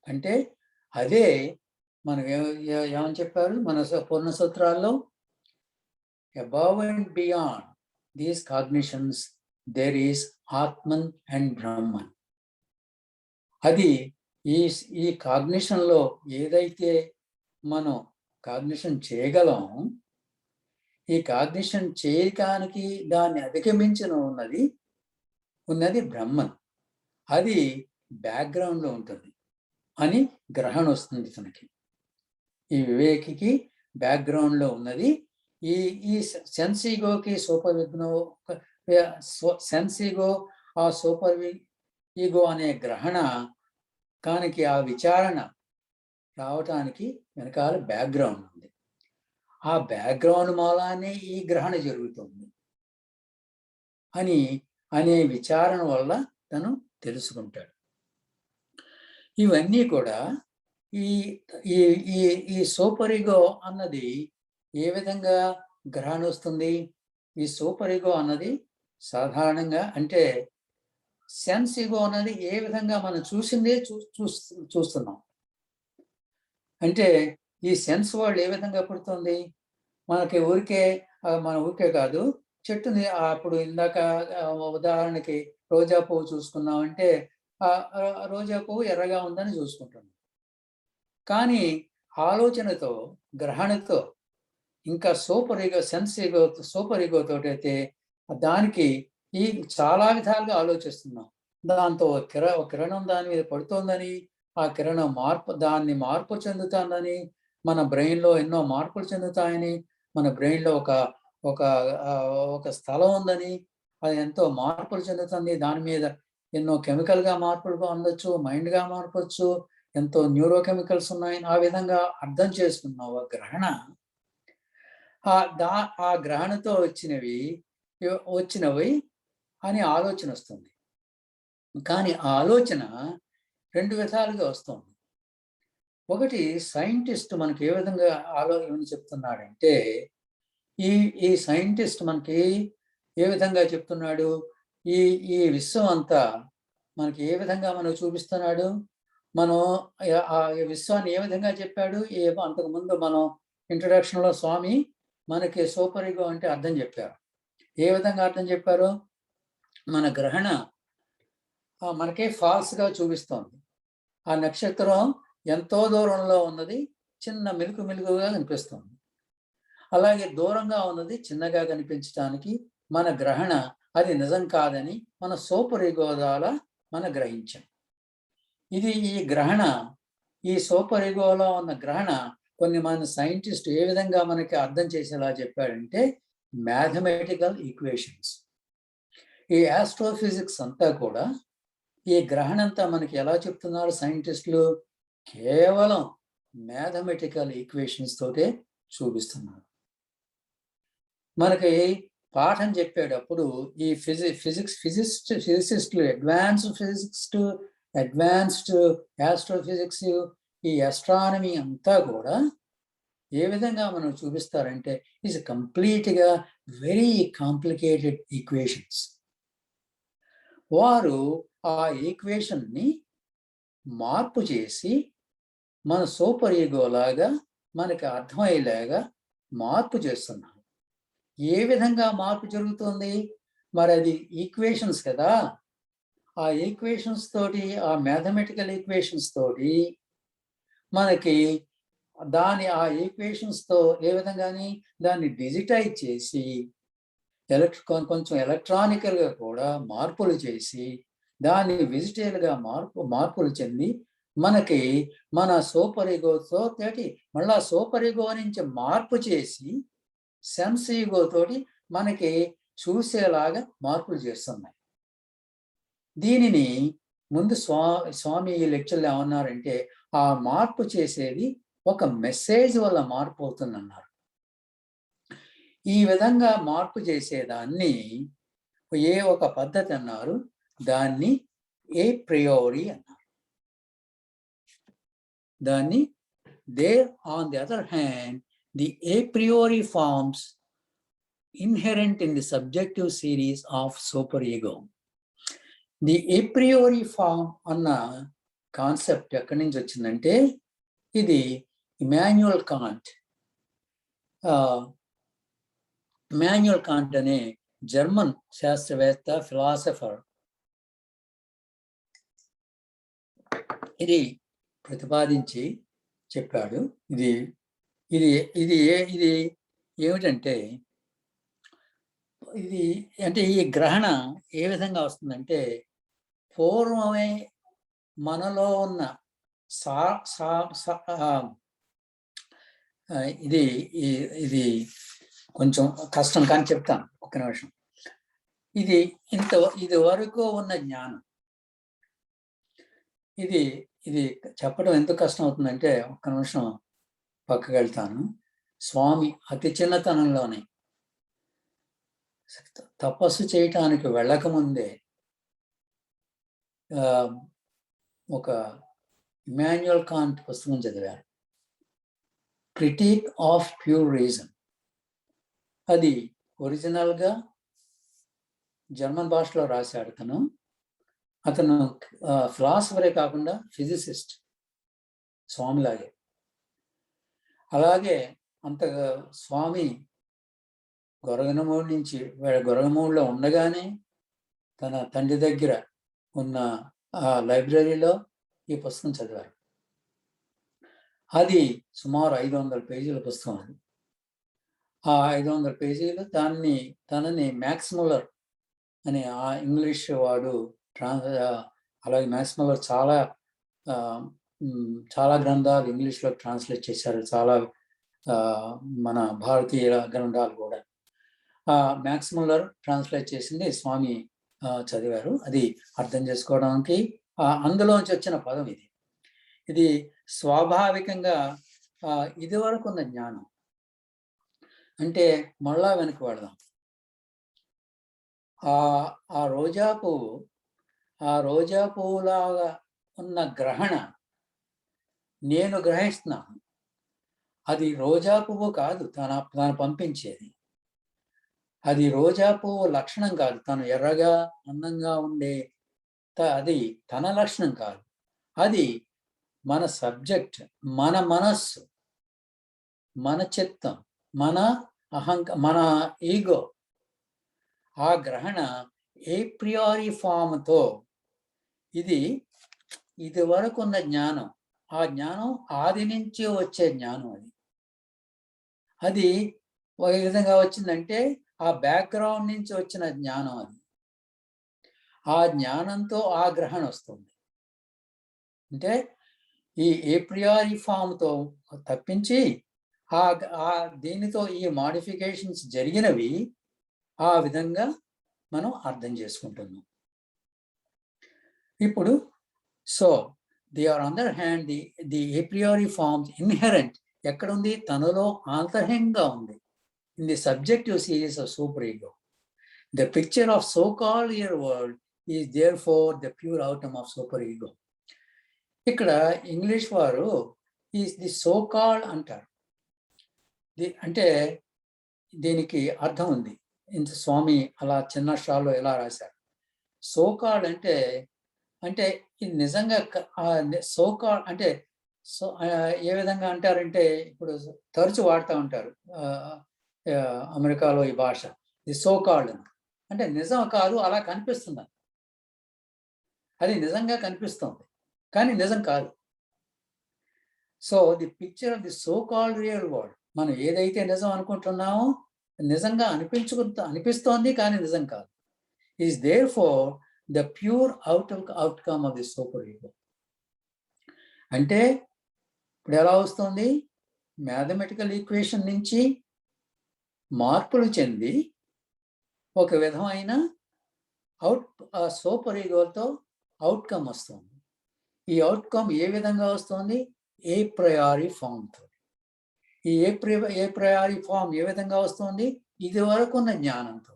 Speaker 3: అంటే అదే మనం ఏమని చెప్పారు మన పూర్ణ సూత్రాల్లో? Above and beyond these cognitions there is Atman and Brahman. అది ఈ కాగ్నిషన్లో ఏదైతే మనం కాగ్నిషన్ చేయగలం, ఈ కాగ్నిషన్ చేయడానికి దాన్ని అధిగమించిన ఉన్నది బ్రహ్మన్. అది బ్యాక్గ్రౌండ్లో ఉంటుంది అని గ్రహణ వస్తుంది తనకి. ఈ వివేకికి బ్యాక్గ్రౌండ్లో ఉన్నది. ఈ సెన్స్ ఈగోకి సూపర్ సెన్స్ ఈగో, ఆ సూపర్ ఈగో అనే గ్రహణ కానికి ఆ విచారణ రావటానికి వెనకాల బ్యాక్గ్రౌండ్ ఉంది. ఆ బ్యాక్గ్రౌండ్ మూలానే ఈ గ్రహణ జరుగుతుంది అనే విచారణ వల్ల తను తెలుసుకుంటాడు. ఇవన్నీ కూడా ఈ సూపర్ ఈగో అన్నది ఏ విధంగా గ్రహణ వస్తుంది? ఈ సూపర్ ఈగో అన్నది సాధారణంగా అంటే సెన్స్ ఈగో అన్నది ఏ విధంగా మనం చూసిందే చూస్తున్నాం. అంటే ఈ సెన్స్ వరల్డ్ ఏ విధంగా పుడుతుంది? మన ఊరికే కాదు, చెట్టుని అప్పుడు ఇందాక ఉదాహరణకి రోజా పువ్వు చూసుకున్నామంటే రోజా పువ్వు ఎర్రగా ఉందని చూసుకుంటున్నాం. కానీ ఆలోచనతో, గ్రహణతో, ఇంకా సూపర్ ఈగో తోటైతే దానికి చాలా విధాలుగా ఆలోచిస్తున్నాం. దాంతో కిరణం దాని మీద పడుతోందని, ఆ కిరణం దాన్ని మార్పు చెందుతుందని, మన బ్రెయిన్లో ఎన్నో మార్పులు చెందుతాయని, మన బ్రెయిన్లో ఒక స్థలం ఉందని, అది ఎంతో మార్పులు చెందుతుంది, దాని మీద ఎన్నో కెమికల్గా మార్పులుగా ఉండొచ్చు, మైండ్గా మార్పొచ్చు, ఎంతో న్యూరోకెమికల్స్ ఉన్నాయి. ఆ విధంగా అర్థం చేసుకున్న ఒక గ్రహణ ఆ గ్రహణతో వచ్చినవి అని ఆలోచన వస్తుంది. కానీ ఆ ఆలోచన 2 విధాలుగా వస్తుంది. ఒకటి, సైంటిస్ట్ మనకి ఏ విధంగా ఆలోచన చెప్తున్నాడంటే, ఈ సైంటిస్ట్ మనకి ఏ విధంగా చెప్తున్నాడు, ఈ ఈ విశ్వం అంతా మనకి ఏ విధంగా మనకు చూపిస్తున్నాడు, మనం ఆ విశ్వాన్ని ఏ విధంగా చెప్పాడు. అంతకుముందు మనం ఇంట్రొడక్షన్లో స్వామి మనకి సూపర్ ఈగో అంటే అర్థం చెప్పారు. ఏ విధంగా అర్థం చెప్పారు, మన గ్రహణ మనకే ఫాల్స్గా చూపిస్తోంది. ఆ నక్షత్రం ఎంతో దూరంలో ఉన్నది చిన్న మెలుగుగా కనిపిస్తుంది. అలాగే దూరంగా ఉన్నది చిన్నగా కనిపించడానికి మన గ్రహణ అది నిజం కాదని మన సూపర్ ఈగో ద్వారా మనం గ్రహించాం. ఈ సూపర్ ఈగోలో ఉన్న గ్రహణ కొన్ని మన సైంటిస్ట్ ఏ విధంగా మనకి అర్థం చేసేలా చెప్పాడంటే, మ్యాథమెటికల్ ఈక్వేషన్స్. ఈ ఆస్ట్రోఫిజిక్స్ అంతా కూడా ఈ గ్రహణంతా మనకి ఎలా చెప్తున్నారు సైంటిస్టులు, కేవలం మ్యాథమెటికల్ ఈక్వేషన్స్ తోటే చూపిస్తున్నారు. మనకి పాఠం చెప్పేటప్పుడు ఈ ఫిజిసిస్టులు, అడ్వాన్స్డ్ ఆస్ట్రోఫిజిక్స్, ఈ ఆస్ట్రానమీ అంతా కూడా ఏ విధంగా మనం చూపిస్తారంటే, ఈజ్ కంప్లీట్గా వెరీ కాంప్లికేటెడ్ ఈక్వేషన్స్. వారు ఆ ఈక్వేషన్ని మార్పు చేసి మన సూపర్ ఈగో లాగా మనకి అర్థమయ్యేలాగా మార్పు చేస్తున్నారు. ఏ విధంగా మార్పు జరుగుతుంది, మరి అది ఈక్వేషన్స్ కదా, ఆ ఈక్వేషన్స్ తోటి, ఆ మ్యాథమెటికల్ ఈక్వేషన్స్ తోటి మనకి ఆ ఈక్వేషన్స్తో ఏ విధంగాని దాన్ని డిజిటైజ్ చేసి కొంచెం ఎలక్ట్రానికల్గా కూడా మార్పులు చేసి దాన్ని డిజిటల్గా మార్పులు చెంది మనకి మన సూపర్ ఈగోతో తోటి మళ్ళా సూపర్ ఈగో నుంచి మార్పు చేసి సెన్స్ ఈగో తోటి మనకి చూసేలాగా మార్పులు చేస్తున్నాయి. దీనిని ముందు స్వామి ఈ లెక్చర్లో ఏమన్నారంటే, ఆ మార్పు చేసేది ఒక మెసేజ్ వల్ల మార్పు అవుతుందన్నారు. ఈ విధంగా మార్పు చేసేదాన్ని ఒక పద్ధతి అన్నారు, దాన్ని ఏ ప్రియోరీ అన్నారు. దాన్ని there on the other hand the a priori forms inherent in the subjective series of super ego. The a priori form అన్న కాన్సెప్ట్ ఎక్కడి నుంచి వచ్చిందంటే, ఇది ఇమాన్యుయల్ కాంట్ అనే జర్మన్ శాస్త్రవేత్త, ఫిలాసఫర్ ఇది ప్రతిపాదించి చెప్పాడు. ఇది ఏమిటంటే, ఈ గ్రహణ ఏ విధంగా వస్తుందంటే, పూర్వమే మనలో ఉన్న ఇది కొంచెం కష్టం కానీ చెప్తాను, ఒక్క నిమిషం. ఇది వరకు ఉన్న జ్ఞానం, ఇది చెప్పడం ఎందుకు కష్టం అవుతుందంటే, ఒక్క నిమిషం పక్కకి వెళ్తాను. స్వామి అతి చిన్నతనంలోనే తపస్సు చేయటానికి వెళ్ళకముందే ఒక ఇమాన్యుయల్ కాంట్ పుస్తకం చదివారు, క్రిటిక్ ఆఫ్ ప్యూర్ రీజన్. అది ఒరిజినల్గా జర్మన్ భాషలో రాశాడు అతను ఫిలాసఫరే కాకుండా ఫిజిసిస్ట్, స్వామిలాగే. అలాగే స్వామి గొరగనమూడిలో ఉండగానే తన తండ్రి దగ్గర ఉన్న లైబ్రరీలో ఈ పుస్తకం చదివారు. అది సుమారు 500 పేజీల పుస్తకం. అది ఆ 500 పేజీలు తనని మ్యాక్స్ ముల్లర్ అనే ఆ ఇంగ్లీష్ వాడు అలాగే మ్యాక్స్ ముల్లర్ చాలా గ్రంథాలు ఇంగ్లీష్లో ట్రాన్స్లేట్ చేశారు, చాలా మన భారతీయ గ్రంథాలు కూడా. మ్యాక్స్ ముల్లర్ ట్రాన్స్లేట్ చేసింది స్వామి చదివారు. అది అర్థం చేసుకోవడానికి అందులోంచి వచ్చిన పదం ఇది. ఇది స్వాభావికంగా ఇదివరకు ఉన్న జ్ఞానం. అంటే మళ్ళా వెనక్కి వెళదాం. ఆ రోజా పువ్వులాగా ఉన్న గ్రహణ నేను గ్రహిస్తున్నాను. అది రోజా పువ్వు కాదు తను పంపించేది. అది రోజా పువ్వు లక్షణం కాదు. తను ఎర్రగా అందంగా ఉండే అది తన లక్షణం కాదు. అది మన సబ్జెక్ట్, మన మనస్సు, మన చిత్తం, మన మన ఈగో. ఆ గ్రహణ ఏ ప్రియారి ఫామ్తో ఇది వరకు ఉన్న జ్ఞానం. ఆ జ్ఞానం ఆది నుంచి వచ్చే జ్ఞానం. అది ఒక విధంగా వచ్చిందంటే ఆ బ్యాక్గ్రౌండ్ నుంచి వచ్చిన జ్ఞానం. అది ఆ జ్ఞానంతో ఆ గ్రహణ వస్తుంది. అంటే ఈ ఏప్రియారి ఫామ్తో తప్పించి దీనితో ఈ మాడిఫికేషన్స్ జరిగినవి ఆ విధంగా మనం అర్థం చేసుకుంటున్నాం. ఇప్పుడు there on other hand the a priori forms inherent ఎక్కడుంది? తనలో ఆంతర్యంగా ఉంది. In the subjective series of super ego. The picture of so called real world is there four the pure outcome of super ego. ఇక్కడ ఇంగ్లీష్ వారు ఈజ్ ది సో కాల్డ్ అంటారు. అంటే దీనికి అర్థం ఉంది. ఇంత స్వామి అలా చిన్న షాల్లో ఎలా రాశారు. సో కాల్డ్ అంటే ఇది నిజంగా సో కాల్డ్ అంటే ఏ విధంగా అంటారంటే ఇప్పుడు తరచు వాడుతూ ఉంటారు అమెరికాలో ఈ భాష. ఇది సో కాల్డ్ అంటే నిజం కాదు, అలా కనిపిస్తుంది. అది నిజంగా కనిపిస్తుంది కానీ నిజం కాదు. So the picture of the so called real world, మనం ఏదైతే నిజం అనుకుంటున్నామో నిజంగా అనిపిస్తోంది కానీ నిజం కాదు. Is there four the pure outcome of the super ego. అంటే ఇప్పుడు ఎలా వస్తుంది? మ్యాథమెటికల్ ఈక్వేషన్ నుంచి మార్పులు చెంది ఒక విధమైన సూపర్ ఈగోతో అవుట్కమ్ వస్తుంది. ఈ అవుట్కమ్ ఏ విధంగా వస్తుంది? ఏ ప్రయారి ఫామ్తో. ఈ ఏ ప్రయారి ఫామ్ ఏ విధంగా వస్తుంది? ఇది వరకు ఉన్న జ్ఞానంతో.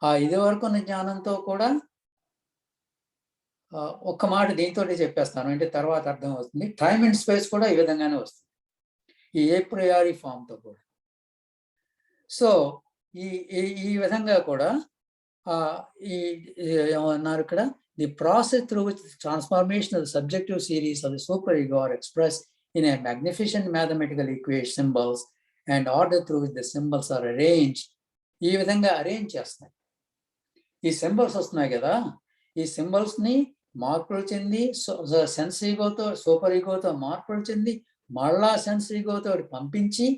Speaker 3: ఆ ఇది వరకు ఉన్న జ్ఞానంతో కూడా ఒక్క మాట దీంతో చెప్పేస్తాను, అంటే తర్వాత అర్థం అవుతుంది. టైమ్ అండ్ స్పేస్ కూడా ఈ విధంగానే వస్తుంది ఈ ఏ ప్రయారి ఫామ్తో కూడా. సో ఈ విధంగా కూడా ఏమన్నారు ఇక్కడ? The process through which transformation of the subjective series of the super ego are expressed in a magnificent mathematical equation symbols and order through which the symbols are arranged. ఈ విధంగా అరేంజ్ చేస్తాయి. ఈ సింబల్స్ వస్తున్నాయి కదా, ఈ సింబల్స్ ని మార్పులు చెంది సెన్స్ ఈగోతో సూపర్ ఈగోతో మార్పులు చెంది మళ్ళా సెన్స్ ఈగోతో పంపించి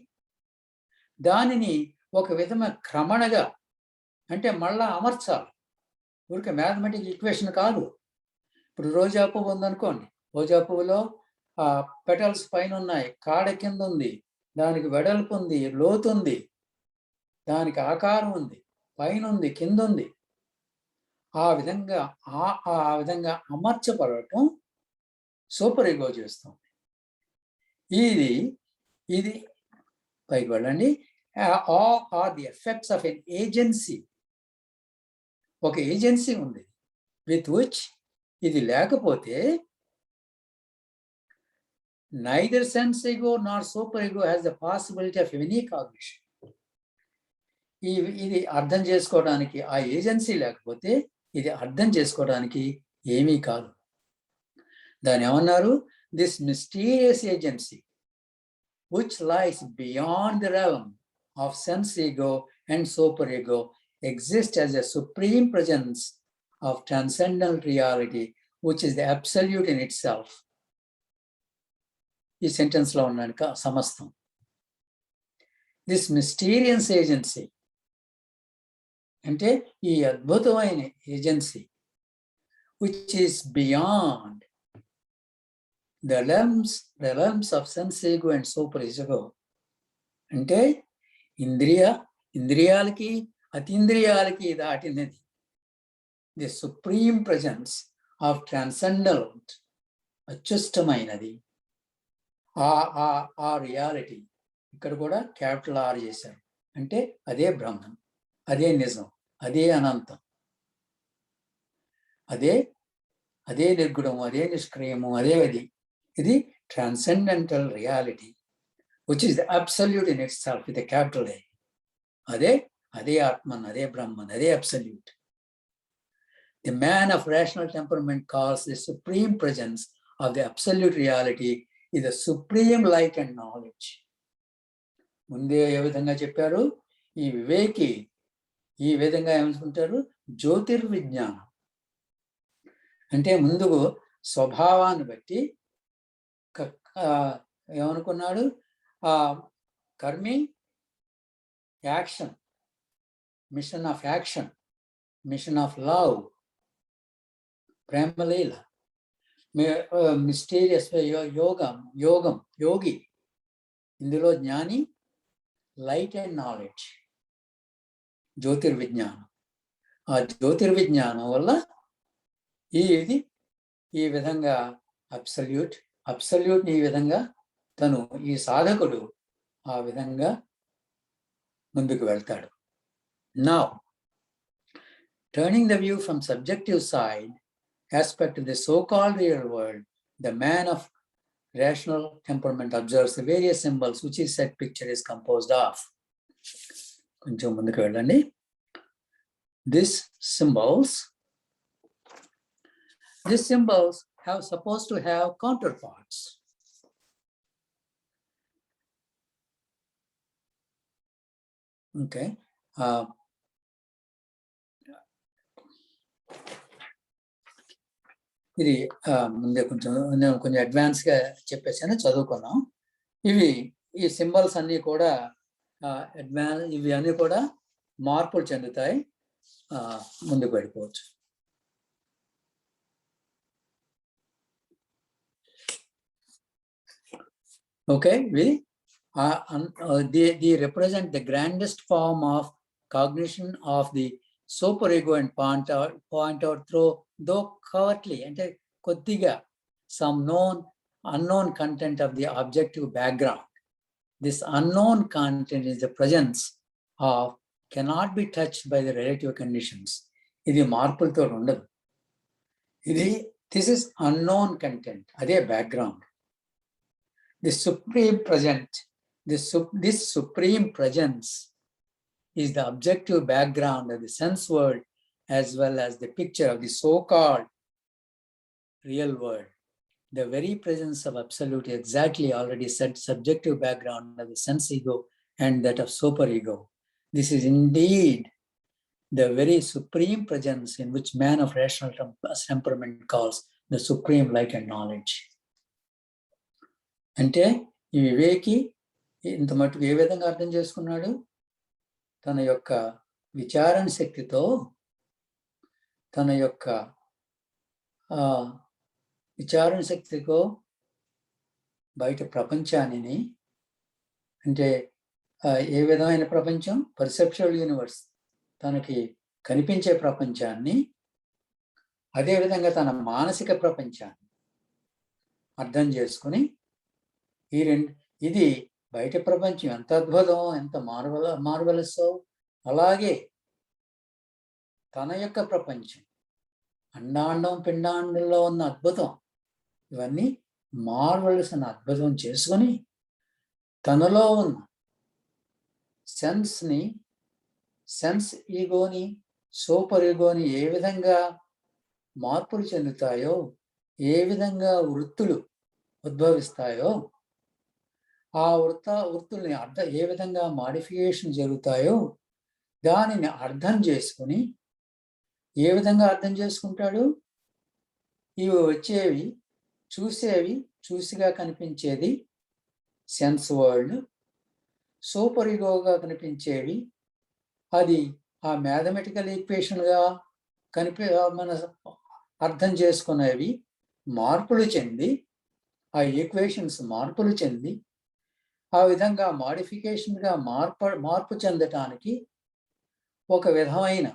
Speaker 3: దానిని ఒక విధమైన క్రమణగా అంటే మళ్ళా అమర్చాలి. ఊరికే మ్యాథమెటిక్ ఈక్వేషన్ కాదు. ఇప్పుడు రోజా పువ్వు ఉందనుకోండి, రోజా పువ్వులో పెటల్స్ పైన ఉన్నాయి, కాడ కింద ఉంది, దానికి వెడల్పు ఉంది, లోతు ఉంది, దానికి ఆకారం ఉంది, పైన ఉంది, కింద ఉంది. ఆ విధంగా అమర్చబడటం సూపర్ ఈగో చేస్తుంది. ఇది పైకి వెళ్ళండి. Are the effects of an agency. ఒక ఏజెన్సీ ఉంది విత్ విచ్ ఇది లేకపోతే neither sense ego nor super ego has the possibility of any cognition. ఇది అర్థం చేసుకోవడానికి ఆ ఏజెన్సీ లేకపోతే ఇది అర్థం చేసుకోవడానికి ఏమీ కాదు. దాన్ని ఏమన్నారు? This mysterious agency which lies beyond the realm of sense ego and super ego exists as a supreme presence of transcendental reality which is the absolute in itself. ఈ సెంటెన్స్ లో ఉన్నాను సమస్తం. దిస్ మిస్టీరియస్ ఏజెన్సీ అంటే ఈ అద్భుతమైన agency which is beyond the realms of sense ego and super ego. అంటే ఇంద్రియాలకి అతీంద్రియాలకి దాటినది. The supreme presence of transcendent, అత్యుష్టమైనది ఆ రియాలిటీ. ఇక్కడ కూడా క్యాపిటల్ ఆర్ చేశారు. అంటే అదే బ్రహ్మం, అదే నిజం, అదే అనంతం, అదే నిర్గుణము, అదే నిష్క్రియము, అదే అది. ఇది transcendental reality which is the absolute in it self with capital ఏ. అదే ఆత్మన్, అదే బ్రహ్మన్, అదే absolute. The man of rational temperament calls the supreme presence of the absolute reality is the supreme light and knowledge. ముందే ఏ విధంగా చెప్పారు, ఈ వివేకి ఈ విధంగా ఏమనుకుంటారు, జ్యోతిర్విజ్ఞానం అంటే ముందుకు స్వభావాన్ని బట్టి ఏమనుకున్నాడు, కర్మి action, mission of action, mission of love, ప్రేమలీల, మిస్టీరియస్ యోగి, ఇందులో జ్ఞాని, లైట్ అండ్ నాలెడ్జ్, జ్యోతిర్విజ్ఞానం. ఆ జ్యోతిర్విజ్ఞానం వల్ల ఇది ఈ విధంగా అబ్సల్యూట్ని ఈ విధంగా ఈ సాధకుడు ఆ విధంగా ముందుకు వెళ్తాడు. Now, turning the view from subjective side aspect of the so-called real world, the man of rational temperament observes the various symbols which his set picture is composed of. కొంచెం ముందుకు వెళ్ళండి. These symbols have supposed to have counterparts. Okay. ఇది ముందే నేను కొంచెం అడ్వాన్స్గా చెప్పేసాను, చదువుకున్నాం. ఈ సింబల్స్ అన్నీ కూడా ఇవి అన్నీ కూడా మార్పులు చెందుతాయి. ముందుకు వెళ్ళిపోవచ్చు. Okay, they represent the grandest form of cognition of the superego and point out though covertly, అంటే కొద్దిగా some unknown content of the objective background. This unknown content is the presence of cannot be touched by the relative conditions. ఇది మార్పులతో ఉండదు. This is unknown content, అదే background. The supreme present, this supreme presence is the objective background of the sense world as well as the picture of the so-called real world. The very presence of absolute exactly already said subjective background of the sense ego and that of superego. This is indeed the very supreme presence in which man of rational temperament calls the supreme light and knowledge. అంటే ఈ వివేకి ఇంత మటుకు ఏ విధంగా అర్థం చేసుకున్నాడు, తన యొక్క విచారణ శక్తితో బయట ప్రపంచాన్ని, అంటే ఏ విధమైన ప్రపంచం, పర్సెప్చువల్ యూనివర్స్, తనకి కనిపించే ప్రపంచాన్ని, అదేవిధంగా తన మానసిక ప్రపంచాన్ని అర్థం చేసుకుని ఇది బయట ప్రపంచం ఎంత అద్భుతం, ఎంత మార్వెలస్, అలాగే తన యొక్క ప్రపంచం, అండాండం పిండాండంలో ఉన్న అద్భుతం, ఇవన్నీ మార్వెలస్ అని అద్భుతం చేసుకొని తనలో ఉన్న సెన్స్ ఈగోని, సూపర్ ఈగోని ఏ విధంగా మార్పులు చెందుతాయో, ఏ విధంగా వృత్తులు ఉద్భవిస్తాయో, ఆ వృత్తుల్ని ఏ విధంగా మాడిఫికేషన్ జరుగుతాయో దానిని అర్థం చేసుకుని, ఏ విధంగా అర్థం చేసుకుంటాడు, ఇవి వచ్చేవి చూసిగా కనిపించేది సెన్స్ వరల్డ్, సూపర్ ఈగోగా కనిపించేవి అది ఆ మ్యాథమెటికల్ ఈక్వేషన్గా మన అర్థం చేసుకునేవి మార్పులు చెంది, ఆ ఈక్వేషన్స్ మార్పులు చెంది ఆ విధంగా మాడిఫికేషన్గా మార్పు చెందటానికి ఒక విధమైన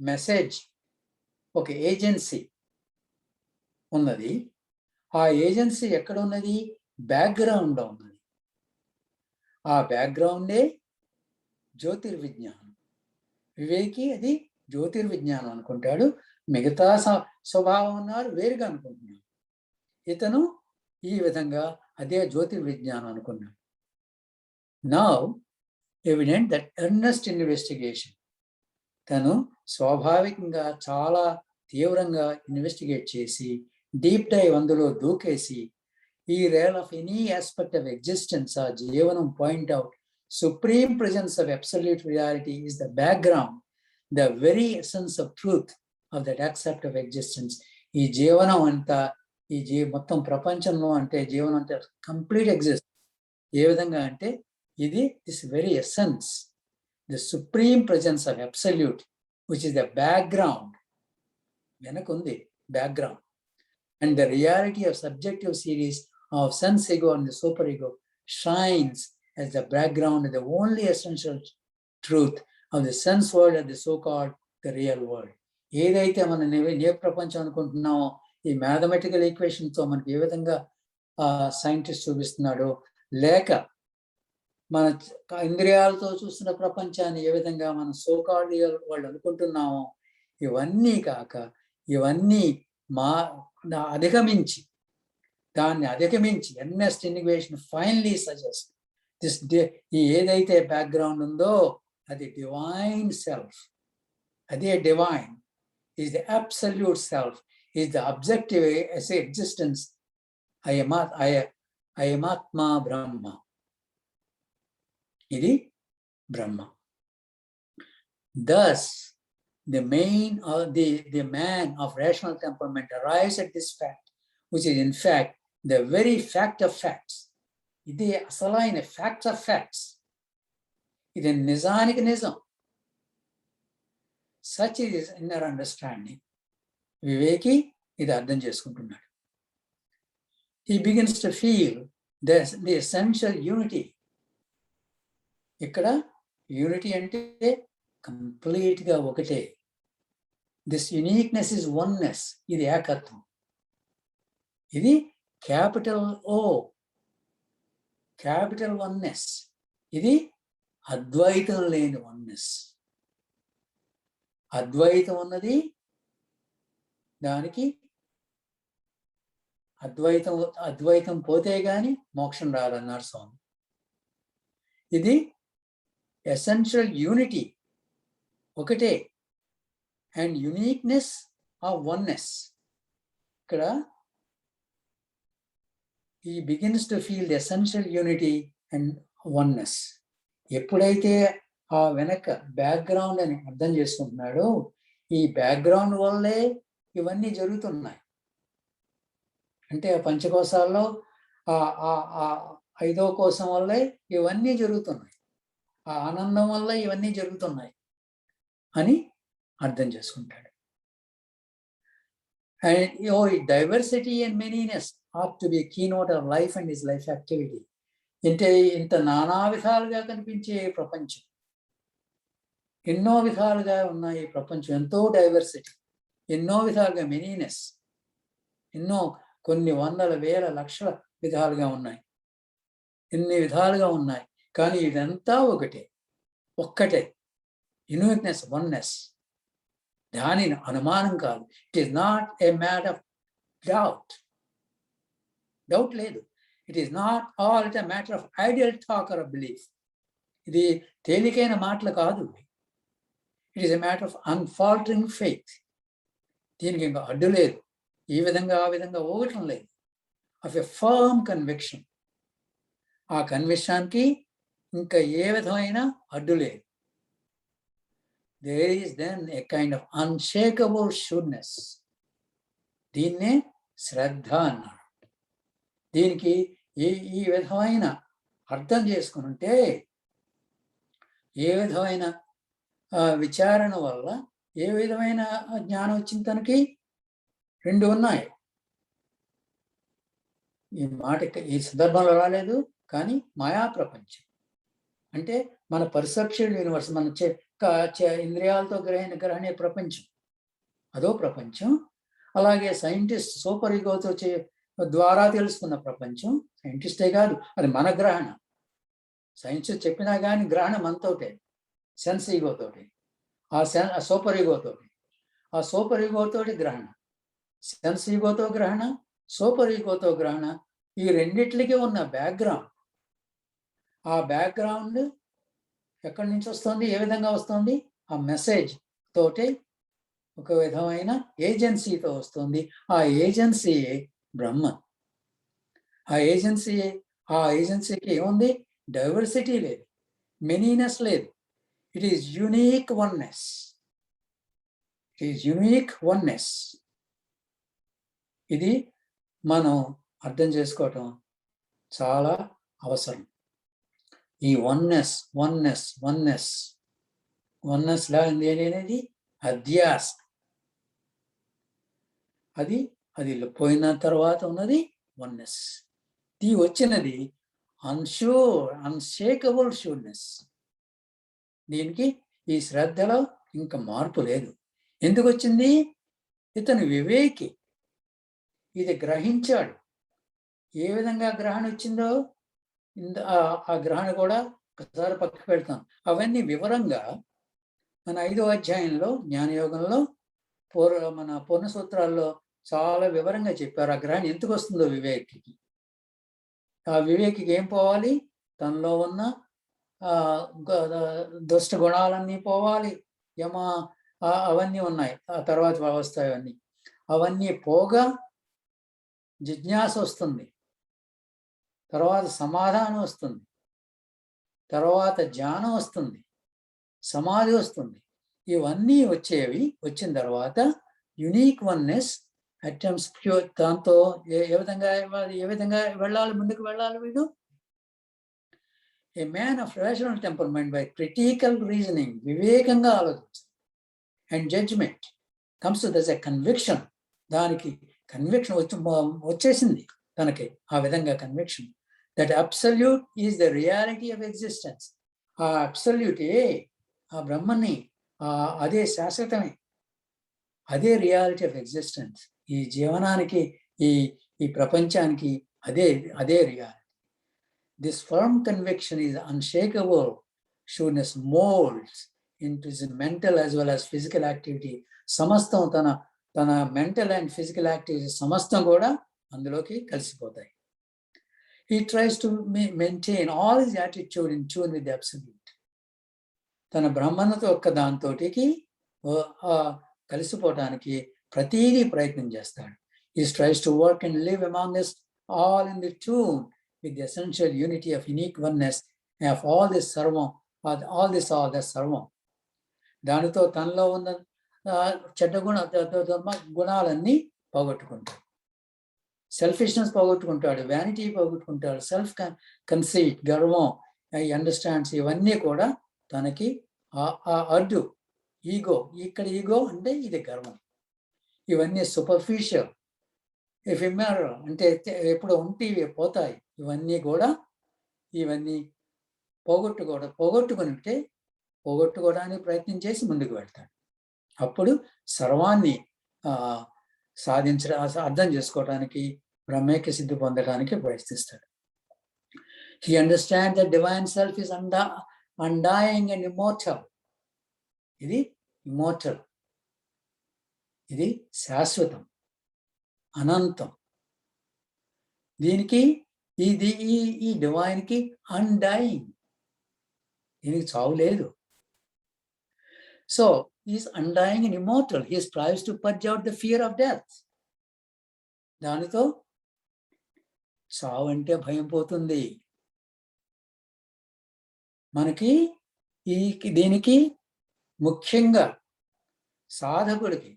Speaker 3: మెసేజ్ ఒక ఏజెన్సీ ఉన్నది. ఆ ఏజెన్సీ ఎక్కడ ఉన్నది? బ్యాక్గ్రౌండ్లో ఉన్నది. ఆ బ్యాక్గ్రౌండే జ్యోతిర్విజ్ఞానం. వివేకి అది జ్యోతిర్విజ్ఞానం అనుకుంటాడు. మిగతా స్వభావం ఉన్నారు వేరుగా అనుకుంటున్నాడు. ఇతను ఈ విధంగా అదే జ్యోతిర్విజ్ఞానం అనుకున్నాడు. Now evident that earnest investigation, తను స్వాభావికంగా చాలా తీవ్రంగా ఇన్వెస్టిగేట్ చేసి డీప్ డైవ్ అందులో దూకేసి ఈ real of any aspect of existence ఆ జీవనం point out supreme presence of absolute reality is the background, the very essence of truth of that accept of existence. ఈ జీవనం అంతా, ఈ మొత్తం ప్రపంచంలో అంటే జీవనం అంటే కంప్లీట్ ఎగ్జిస్ట్. ఏ విధంగా అంటే ఇది this very essence, the supreme presence of absolute which is the background, వెనకుంది background. And the reality of subjective series of sense ego and the super ego shines as the background and the only essential truth of the sense world and the so-called the real world. ఏదైతే మనం ఏ ప్రపంచం అనుకుంటున్నామో ఈ మ్యాథమెటికల్ ఈక్వేషన్తో మనకి ఏ విధంగా సైంటిస్ట్ చూపిస్తున్నాడో, లేక మన ఇంద్రియాలతో చూస్తున్న ప్రపంచాన్ని ఏ విధంగా మనం సో-కాల్డ్ రియల్ వరల్డ్ అనుకుంటున్నామో, ఇవన్నీ కాక ఇవన్నీ దాన్ని అధిగమించి earnest investigation finally suggest this ఈ ఏదైతే బ్యాక్గ్రౌండ్ ఉందో అది డివైన్ సెల్ఫ్. అదే divine is the absolute self, is the objective existence. అయమాత్మా బ్రహ్మ, ఇది బ్రహ్మ. దస్ the man of rational temperament arrives at this fact, which is in fact the very fact of facts. ఇది అసలైన ఫ్యాక్ట్స్ ఆఫ్ ఫ్యాక్ట్స్, ఇది నిజానికి నిజం. Such is inner understanding. వివేకి ఇది అర్థం చేసుకుంటున్నాడు. he begins to feel the essential unity. ఇక్కడ యూనిటీ అంటే కంప్లీట్ గా ఒకటే. దిస్ యునీక్నెస్ ఇస్ వన్నెస్, ఇది ఏకత్వం. ఇది క్యాపిటల్ ఓ, క్యాపిటల్ వన్నెస్. ఇది అద్వైతం లేని వన్నెస్. అద్వైతం ఉన్నది, దానికి అద్వైతం పోతే గాని మోక్షం రాదన్నారు స్వామి. ఇది ఎసెన్షియల్ యూనిటీ, ఒకటే, అండ్ యునీక్నెస్ ఆఫ్ వన్నెస్. ఇక్కడ he begins to feel the essential unity and oneness. ఎప్పుడైతే ఆ వెనక బ్యాక్గ్రౌండ్ అని అర్థం చేసుకుంటున్నాడో, ఈ బ్యాక్గ్రౌండ్ వల్లే ఇవన్నీ జరుగుతున్నాయి. అంటే ఆ పంచకోశాల్లో ఆ ఐదో కోశం వల్లే ఇవన్నీ జరుగుతున్నాయి, ఆ ఆనందం వల్ల ఇవన్నీ జరుగుతున్నాయి అని అర్థం చేసుకుంటాడు. And diversity and manyness ought to be a keynote of life and his life activity. ఇంత నానా విధాలుగా కనిపించే ప్రపంచం, ఎన్నో విధాలుగా ఉన్నాయి ఈ ప్రపంచం, ఎంతో డైవర్సిటీ, ఎన్నో విధాలుగా మెనీనెస్, ఎన్నో కొన్ని వందల వేల లక్షల విధాలుగా ఉన్నాయి, ఎన్ని విధాలుగా ఉన్నాయి. కానీ ఇదంతా ఒక్కటే యూనిక్నెస్, వన్నెస్. దానిని అనుమానం కాదు. It is not a matter of doubt లేదు. It is not all it a matter of ideal talk or belief. ఇది తేలికైన మాటలు కాదు. It is a matter of unfaltering faith. దీనికి ఇంకా అడ్డు లేదు, ఈ విధంగా ఆ విధంగా పోవటం లేదు. Of a firm conviction. ఆ కన్విక్షన్కి ఇంకా ఏ విధమైన అడ్డు లేదు. There is then a kind of unshakable sureness. దీన్నే శ్రద్ధ అన్నాడు. దీనికి ఈ విధమైన అర్థం చేసుకుంటే, ఏ విధమైన విచారణ వల్ల ఏ విధమైన జ్ఞానం వచ్చింది తనకి? రెండు ఉన్నాయి. ఈ మాట ఈ సందర్భంలో రాలేదు, కానీ మాయా ప్రపంచం అంటే మన పర్సెప్షన్ యూనివర్స్, మన ఇంద్రియాలతో గ్రహణే ప్రపంచం, అదో ప్రపంచం. అలాగే సైంటిస్ట్ సూపర్ ఈగోతో ద్వారా తెలుసుకున్న ప్రపంచం, సైంటిస్టే కాదు, అది మన గ్రహణం. సైన్స్ చెప్పినా కానీ గ్రహణం మనతోటే, సెన్స్ ఈగోతోటి, ఆ సూపర్ ఈగోతోటి. ఆ సూపర్ ఈగోతోటి గ్రహణం, సెన్స్ ఈగోతో గ్రహణం, సూపర్ ఈగోతో గ్రహణం. ఈ రెండిట్లకి ఉన్న బ్యాక్గ్రౌండ్, ఆ బ్యాక్గ్రౌండ్ ఎక్కడి నుంచి వస్తుంది, ఏ విధంగా వస్తుంది? ఆ మెసేజ్ తోటి ఒక విధమైన ఏజెన్సీతో వస్తుంది. ఆ ఏజెన్సీ బ్రహ్మ. ఆ ఏజెన్సీకి ఏముంది? డైవర్సిటీ లేదు, మెనీనెస్ లేదు. It is unique oneness. It is unique oneness. ఇది మనం అర్థం చేసుకోవటం చాలా అవసరం. ఈ వన్నెస్ వన్నెస్ వన్నెస్ వన్నెస్ లా అనేది అధ్యాస. అది పోయిన తర్వాత ఉన్నది వన్నెస్. ఇది వచ్చినది అన్షేకబుల్ షూర్నెస్. దీనికి ఈ శ్రద్ధలో ఇంకా మార్పు లేదు. ఎందుకు వచ్చింది? ఇతను వివేకి, ఇది గ్రహించాడు. ఏ విధంగా గ్రహణ వచ్చిందో ఆ గ్రహణ కూడా ఒకసారి పక్కకు పెడతాం. అవన్నీ వివరంగా మన 5వ అధ్యాయంలో జ్ఞానయోగంలో మన పూర్ణ సూత్రాల్లో చాలా వివరంగా చెప్పారు. ఆ గ్రహణం ఎందుకు వస్తుందో వివేకికి. ఆ వివేకికి ఏం పోవాలి? తనలో ఉన్న దుష్ట గుణాలన్నీ పోవాలి. అవన్నీ ఉన్నాయి, ఆ తర్వాత వస్తాయి. అవన్నీ పోగా జిజ్ఞాస వస్తుంది, తర్వాత సమాధానం వస్తుంది, తర్వాత జ్ఞానం వస్తుంది, సమాధి వస్తుంది. ఇవన్నీ వచ్చిన తర్వాత యునిక్ వన్నెస్ అటెంప్ట్స్ ప్యూర్. దాంతో ఏ విధంగా వెళ్ళాలి, ముందుకు వెళ్ళాలి వీడు? A man of rational temperament by critical reasoning, వివేకంగా ఆలోచించాలి, and judgement comes to thus a conviction. దానికి కన్విక్షన్ వచ్చేసింది తనకి. ఆ విధంగా conviction that absolute is the reality of existence. ఆ అబ్సల్యూట్ ఆ బ్రహ్మని, అదే శాశ్వతమే, అదే రియాలిటీ ఆఫ్ ఎగ్జిస్టెన్స్. ఈ జీవనానికి, ఈ ప్రపంచానికి అదే reality. This firm conviction is unshakable sureness moulds into his mental as well as physical activity. సమస్తం తన మెంటల్ అండ్ ఫిజికల్ యాక్టివిటీస్ సమస్తం కూడా అందులోకి కలిసిపోతాయి. He tries to maintain all his attitude in tune with the absolute. తన బ్రహ్మణతో ఒక్క దాంతోటికి కలిసిపోవటానికి ప్రతిదీ ప్రయత్నం చేస్తాడు. He tries to work and live among us all in the tune with the essential unity of unique oneness of all this sarvam, all this sarvam. దానితో తనలో ఉన్న చెడ్డ గుణాలన్నీ పోగొట్టుకుంటాడు. సెల్ఫిష్నెస్ పోగొట్టుకుంటాడు, వ్యానిటీ పోగొట్టుకుంటాడు, సెల్ఫ్ కన్సీట్, గర్వం, అండర్స్టాండ్స్, ఇవన్నీ కూడా తనకి అడ్డు. ఈగో, ఇక్కడ ఈగో అంటే ఇది గర్వం. ఇవన్నీ సూపర్ఫిషియల్, ఎఫెమరల్, అంటే ఎప్పుడు ఉంటేవి పోతాయి. ఇవన్నీ పోగొట్టుకోవడానికి ప్రయత్నం చేసి ముందుకు వెళ్తాడు. అప్పుడు సర్వాన్ని అర్థం చేసుకోవడానికి, బ్రహ్మైక్య సిద్ధి పొందడానికి ప్రయత్నిస్తాడు. He understands that divine self is undying and immortal. ఇది ఇమ్మోర్టల్, ఇది శాశ్వతం, అనంతం. దీనికి ఈ డివైన్కి అన్డైయింగ్, దీనికి చావు లేదు. So he is undying and immortal. He strives to purge out the fear of death. దానితో చావు అంటే భయం పోతుంది మనకి. దీనికి ముఖ్యంగా సాధకుడికి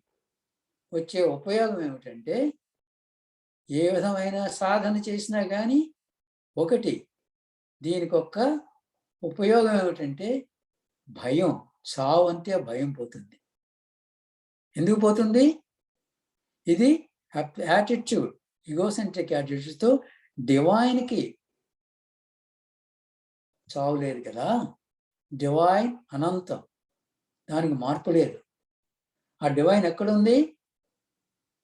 Speaker 3: వచ్చే ఉపయోగం ఏమిటంటే, ఏ విధమైన సాధన చేసినా కానీ ఒకటి, దీనికి ఒక్క ఉపయోగం ఏమిటంటే భయం. చావు అంటే భయం పోతుంది. ఎందుకు పోతుంది? ఇది యాటిట్యూడ్, ఈగోసెంట్రిక్ యాటిట్యూడ్తో డివైన్కి చావు లేదు కదా. డివైన్ అనంతం, దానికి మార్పు లేదు. ఆ డివైన్ ఎక్కడుంది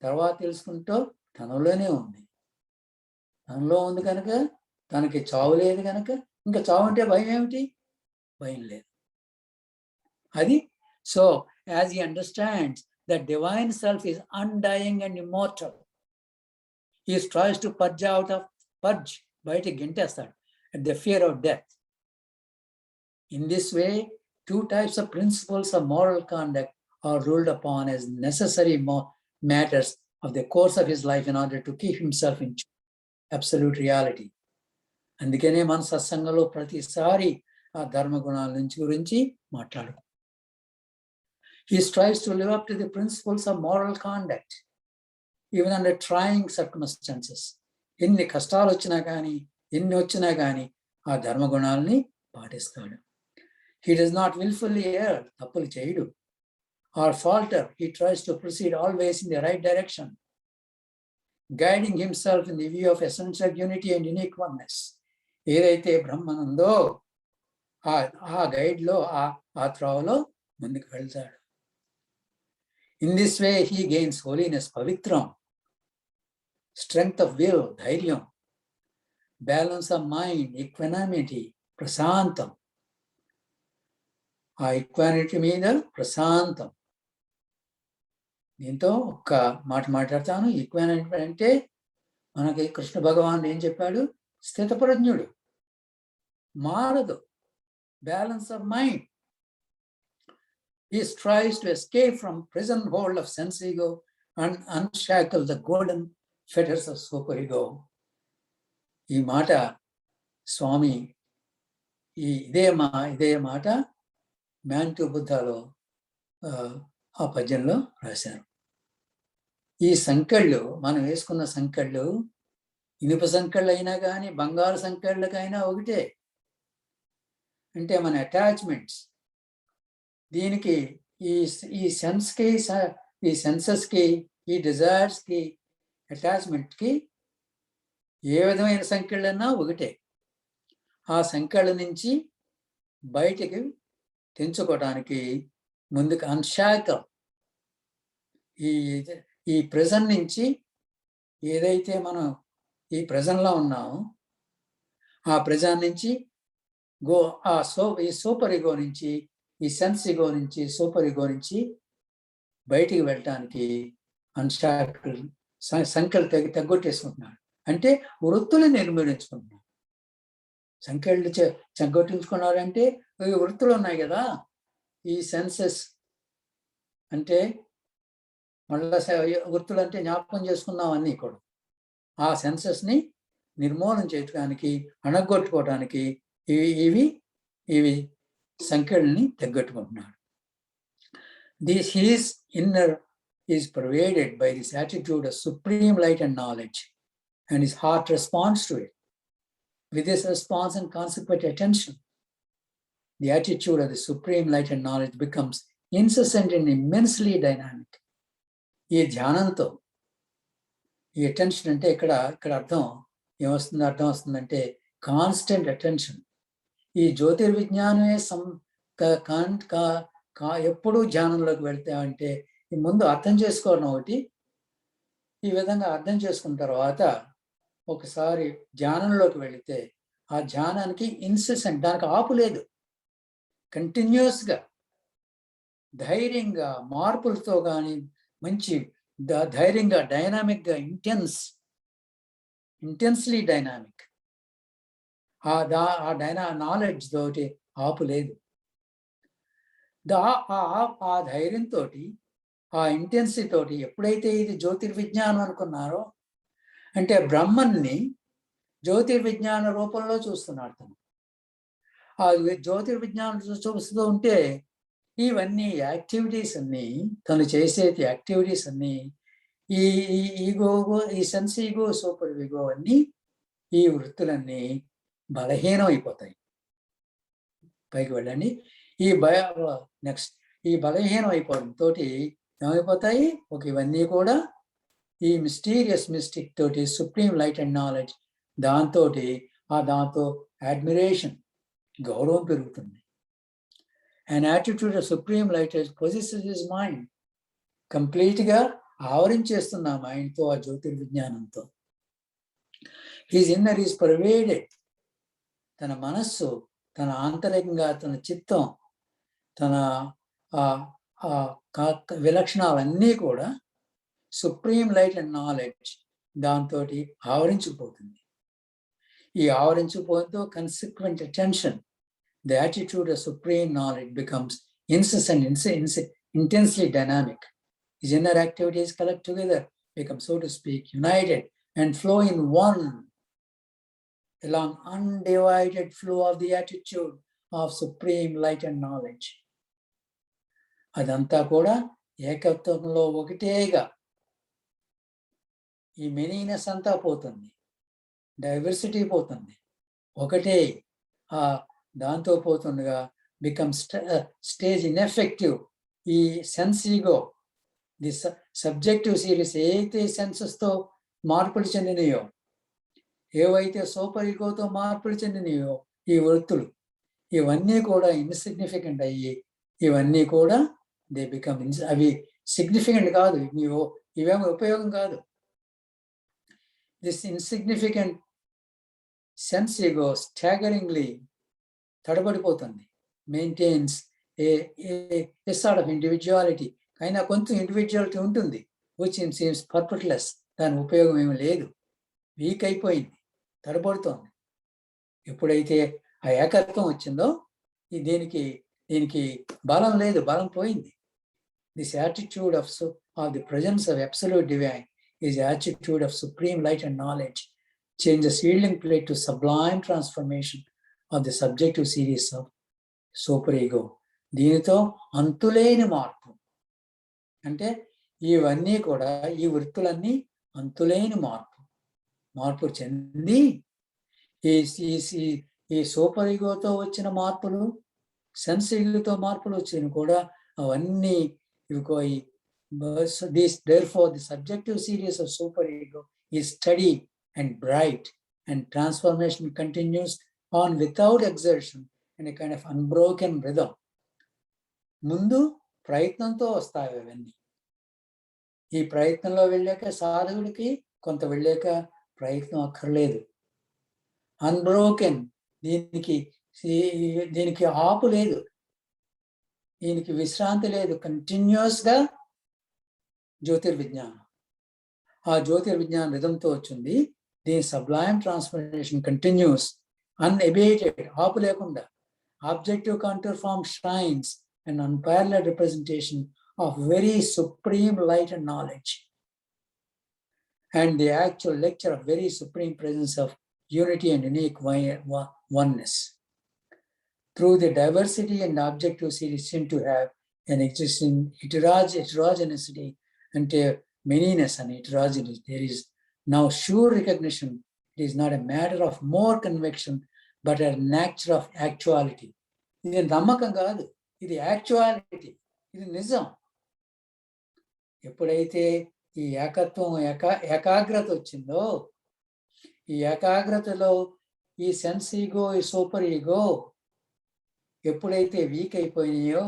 Speaker 3: తర్వాత తెలుసుకుంటూ తనలోనే ఉంది. తనలో ఉంది కనుక తనకి చావు లేదు కనుక ఇంకా చావు అంటే భయం ఏమిటి? భయం లేదు. అది so as he understands the divine self is undying and immortal, he tries to purge బయటికి గెంటేస్తాడు at the fear of death. In this way, two types of principles of moral conduct are ruled upon as necessary matters of the course of his life in order to keep himself in absolute reality. అందుకనే మన సత్సంగంలో ప్రతిసారి ఆ ధర్మ గుణాల గురించి మాట్లాడు. He strives to live up to the principles of moral conduct, even under trying circumstances. ఎన్ని కష్టాలు వచ్చినా కానీ ఎన్ని వచ్చినా కానీ ఆ ధర్మ గుణాలని పాటిస్తాడు. He does not willfully err, తప్పులు చేయడు, or falter. He tries to proceed always in the right direction, guiding himself in the view of essential unity and unique oneness. ఏదైతే బ్రహ్మనుందో ఆ గైడ్లో ఆ త్రోవలో ముందుకు వెళ్తాడు. In this way he gains holiness, పవిత్రం, strength of will, ధైర్యం, balance of mind, equanimity, ప్రశాంతం. ఆ ఈక్వానిటీ మీద ప్రశాంతం. దీంతో ఒక్క మాట మాట్లాడతాను. ఈక్వానిటీ అంటే మనకి కృష్ణ భగవాన్ ఏం చెప్పాడు? స్థితప్రజ్ఞుడు, మారదు, balance of mind. He strives to escape from prison hold of sense ego and unshackle the golden fetters of super ego. ఈ మాట స్వామి ఇదే మాట మ్యాన్ టు బుద్ధాలో ఆ పద్యంలో రాశారు. ఈ సంకెళ్ళు మనం వేసుకున్న సంకెళ్ళు ఇనుప సంకెళ్ళు అయినా కానీ బంగారు సంకెళ్ళకైనా ఒకటే. అంటే మన అటాచ్మెంట్స్ దీనికి ఈ సెన్స్కి ఈ సెన్సెస్కి ఈ డిజైర్స్కి అటాచ్మెంట్కి ఏ విధమైన సంకెళ్ళన్నా ఒకటే. ఆ సంకెళ్ళ నుంచి బయటికి తెంచుకోవడానికి ముందుకు అన్షాకల్, ఈ ప్రెజెంట్ నుంచి ఏదైతే మనం ఈ ప్రెజెంట్లో ఉన్నామో ఆ ప్రెజెంట్ నుంచి ఈ సూపర్ ఇగో నుంచి, ఈ సెన్స్ ఇగో నుంచి, సూపర్ ఇగో నుంచి బయటికి వెళ్ళటానికి అన్షాకల్ సంఖ్యలు తగ్గొట్టేసుకుంటున్నాడు. అంటే వృత్తులు నిర్మూలించుకుంటున్నాడు. సంఖ్యలు తగ్గొట్టించుకున్నారంటే వృత్తులు ఉన్నాయి కదా, ఈ సెన్సెస్ అంటే మళ్ళా వృత్తులు అంటే జ్ఞాపకం చేసుకున్నాం అన్నీ కూడా. ఆ సెన్సెస్ని నిర్మూలన చేయడానికి, అణగొట్టుకోవడానికి ఇవి సంఖ్యల్ని తగ్గట్టుకుంటున్నాడు. His inner is pervaded by this attitude of supreme light and knowledge, and his heart responds to it. With this response and consequent attention, the attitude of the supreme light and knowledge becomes incessant and immensely dynamic. ఈ ధ్యానంతో ఈ అటెన్షన్ అంటే ఇక్కడ అర్థం వస్తుందంటే కాన్స్టెంట్ అటెన్షన్. ఈ జ్యోతిర్విజ్ఞానమే ఎప్పుడూ ధ్యానంలోకి వెళ్తామంటే ముందు అర్థం చేసుకోవడం ఒకటి. ఈ విధంగా అర్థం చేసుకున్న తర్వాత ఒకసారి ధ్యానంలోకి వెళితే ఆ ధ్యానానికి ఇన్సెసెంట్, దానికి ఆపు లేదు, కంటిన్యూస్గా ధైర్యంగా మార్పులతో కానీ మంచి ధైర్యంగా డైనామిక్గా ఇంటెన్స్లీ డైనామిక్ నాలెడ్జ్ తోటి ఆపు లేదు. ఆ ధైర్యంతో ఆ ఇంటెన్సిటీ తోటి ఎప్పుడైతే ఇది జ్యోతిర్విజ్ఞానం అనుకున్నారో అంటే బ్రహ్మన్ని జ్యోతిర్విజ్ఞాన రూపంలో చూస్తున్నాడు తను. ఆ జ్యోతిర్విజ్ఞానం చూస్తూ ఉంటే ఇవన్నీ యాక్టివిటీస్ అన్నీ, తను చేసే యాక్టివిటీస్ అన్నీ ఈ సెన్స్ ఈగో, సూపర్ ఈగో అన్నీ, ఈ వృత్తులన్నీ బలహీనం అయిపోతాయి. పైకి వెళ్ళండి. నెక్స్ట్ ఈ బలహీనం అయిపోవడంతో ఏమైపోతాయి? ఇవన్నీ కూడా ఈ మిస్టీరియస్ మిస్టిక్ తోటి, సుప్రీం లైట్ అండ్ నాలెడ్జ్ దాంతో అడ్మిరేషన్, గౌరవం పెరుగుతుంది. An attitude of supreme light possesses his mind కంప్లీట్గా ఆవరించేస్తుంది ఆ మైండ్తో, ఆ జ్యోతిర్విజ్ఞానంతో. His inner is pervaded. తన మనస్సు, తన ఆంతరికంగా, తన చిత్తం, తన విలక్షణాలన్నీ కూడా సుప్రీం లైట్ అండ్ నాలెడ్జ్ దాంతో ఆవరించిపోతుంది. ఈ ఆవరించిపోతూ consequent attention, the attitude of supreme knowledge becomes incessant, intensely dynamic. His inner activities collect together, become, so to speak, united and flow in one, along undivided flow of the attitude of supreme light and knowledge. అదంతా కూడా ఏకత్వంలో ఒకటేగా, ఈ మెనీనెస్ అంతా పోతుంది, డైవర్సిటీ పోతుంది, ఒకటే దాంతో పోతుండగా becomes stage ineffective. ఈ sense ego, the subjective series ఏవైతే సెన్సెస్తో మార్పులు చెందినయో, ఏవైతే సూపర్ ఈగోతో మార్పులు చెందినయో ఈ వృత్తులు, ఇవన్నీ కూడా ఇన్సిగ్నిఫికెంట్ అయ్యి, ఇవన్నీ కూడా దే బికమ్ అవి సిగ్నిఫికెంట్ కాదు, ఇవేమో ఉపయోగం కాదు. This insignificant sense ego staggeringly తడబడిపోతుంది. Maintains a sort of individuality. అయినా కొంచెం ఇండివిజువాలిటీ ఉంటుంది, విచ్ సీమ్స్ పర్పస్లెస్. దాని ఉపయోగం ఏమి లేదు, వీక్ అయిపోయింది, తడబడుతోంది. ఎప్పుడైతే ఆ ఏకత్వం వచ్చిందో దీనికి బలం లేదు, బలం పోయింది. This attitude of the presence of absolute divine is attitude of supreme light and knowledge changes yielding plate to sublime transformation of the subjective series of super ego. దీనితో అంతులేని మార్పు, అంటే ఇవన్నీ కూడా, ఈ వృత్తులన్నీ అంతులేని మార్పు చెంది ఈ సూపర్ ఈగోతో వచ్చిన మార్పులు, సెన్స్ ఈగోతో మార్పులు వచ్చిన కూడా అవన్నీ therefore the subjective series of super ego is steady and bright, and transformation continues on without exertion in a kind of unbroken rhythm. ముందు ప్రయత్నంతో వస్తాయి అవన్నీ. ఈ ప్రయత్నంలో వెళ్ళాక సాధకుడికి కొంత వెళ్ళాక ప్రయత్నం అక్కర్లేదు. అన్బ్రోకెన్, దీనికి ఆపు లేదు, దీనికి విశ్రాంతి లేదు, కంటిన్యూస్గా జ్యోతిర్విజ్ఞానం. ఆ జ్యోతిర్విజ్ఞానం రిధంతో వచ్చింది. దీని సబ్లైమ్ ట్రాన్స్ఫర్మేషన్ కంటిన్యూస్, unabated, ఆపు లేకుండా. Objective contour form shines an unparalleled representation of very supreme light and knowledge, and the actual lecture of very supreme presence of unity and unique oneness. Through the diversity and objective series seem to have an existing heterogeneity and manyness and heterogeneity. There is now sure recognition. It is not a matter of more conviction, but a nature of actuality. ఇది నమ్మకం కాదు, ఇది యాక్చువాలిటీ, ఇది నిజం. ఎప్పుడైతే ఈ ఏకత్వం ఏకాగ్రత వచ్చిందో, ఈ ఏకాగ్రతలో ఈ సెన్స్ ఈగో, ఈ సూపర్ ఈగో ఎప్పుడైతే వీక్ అయిపోయినాయో,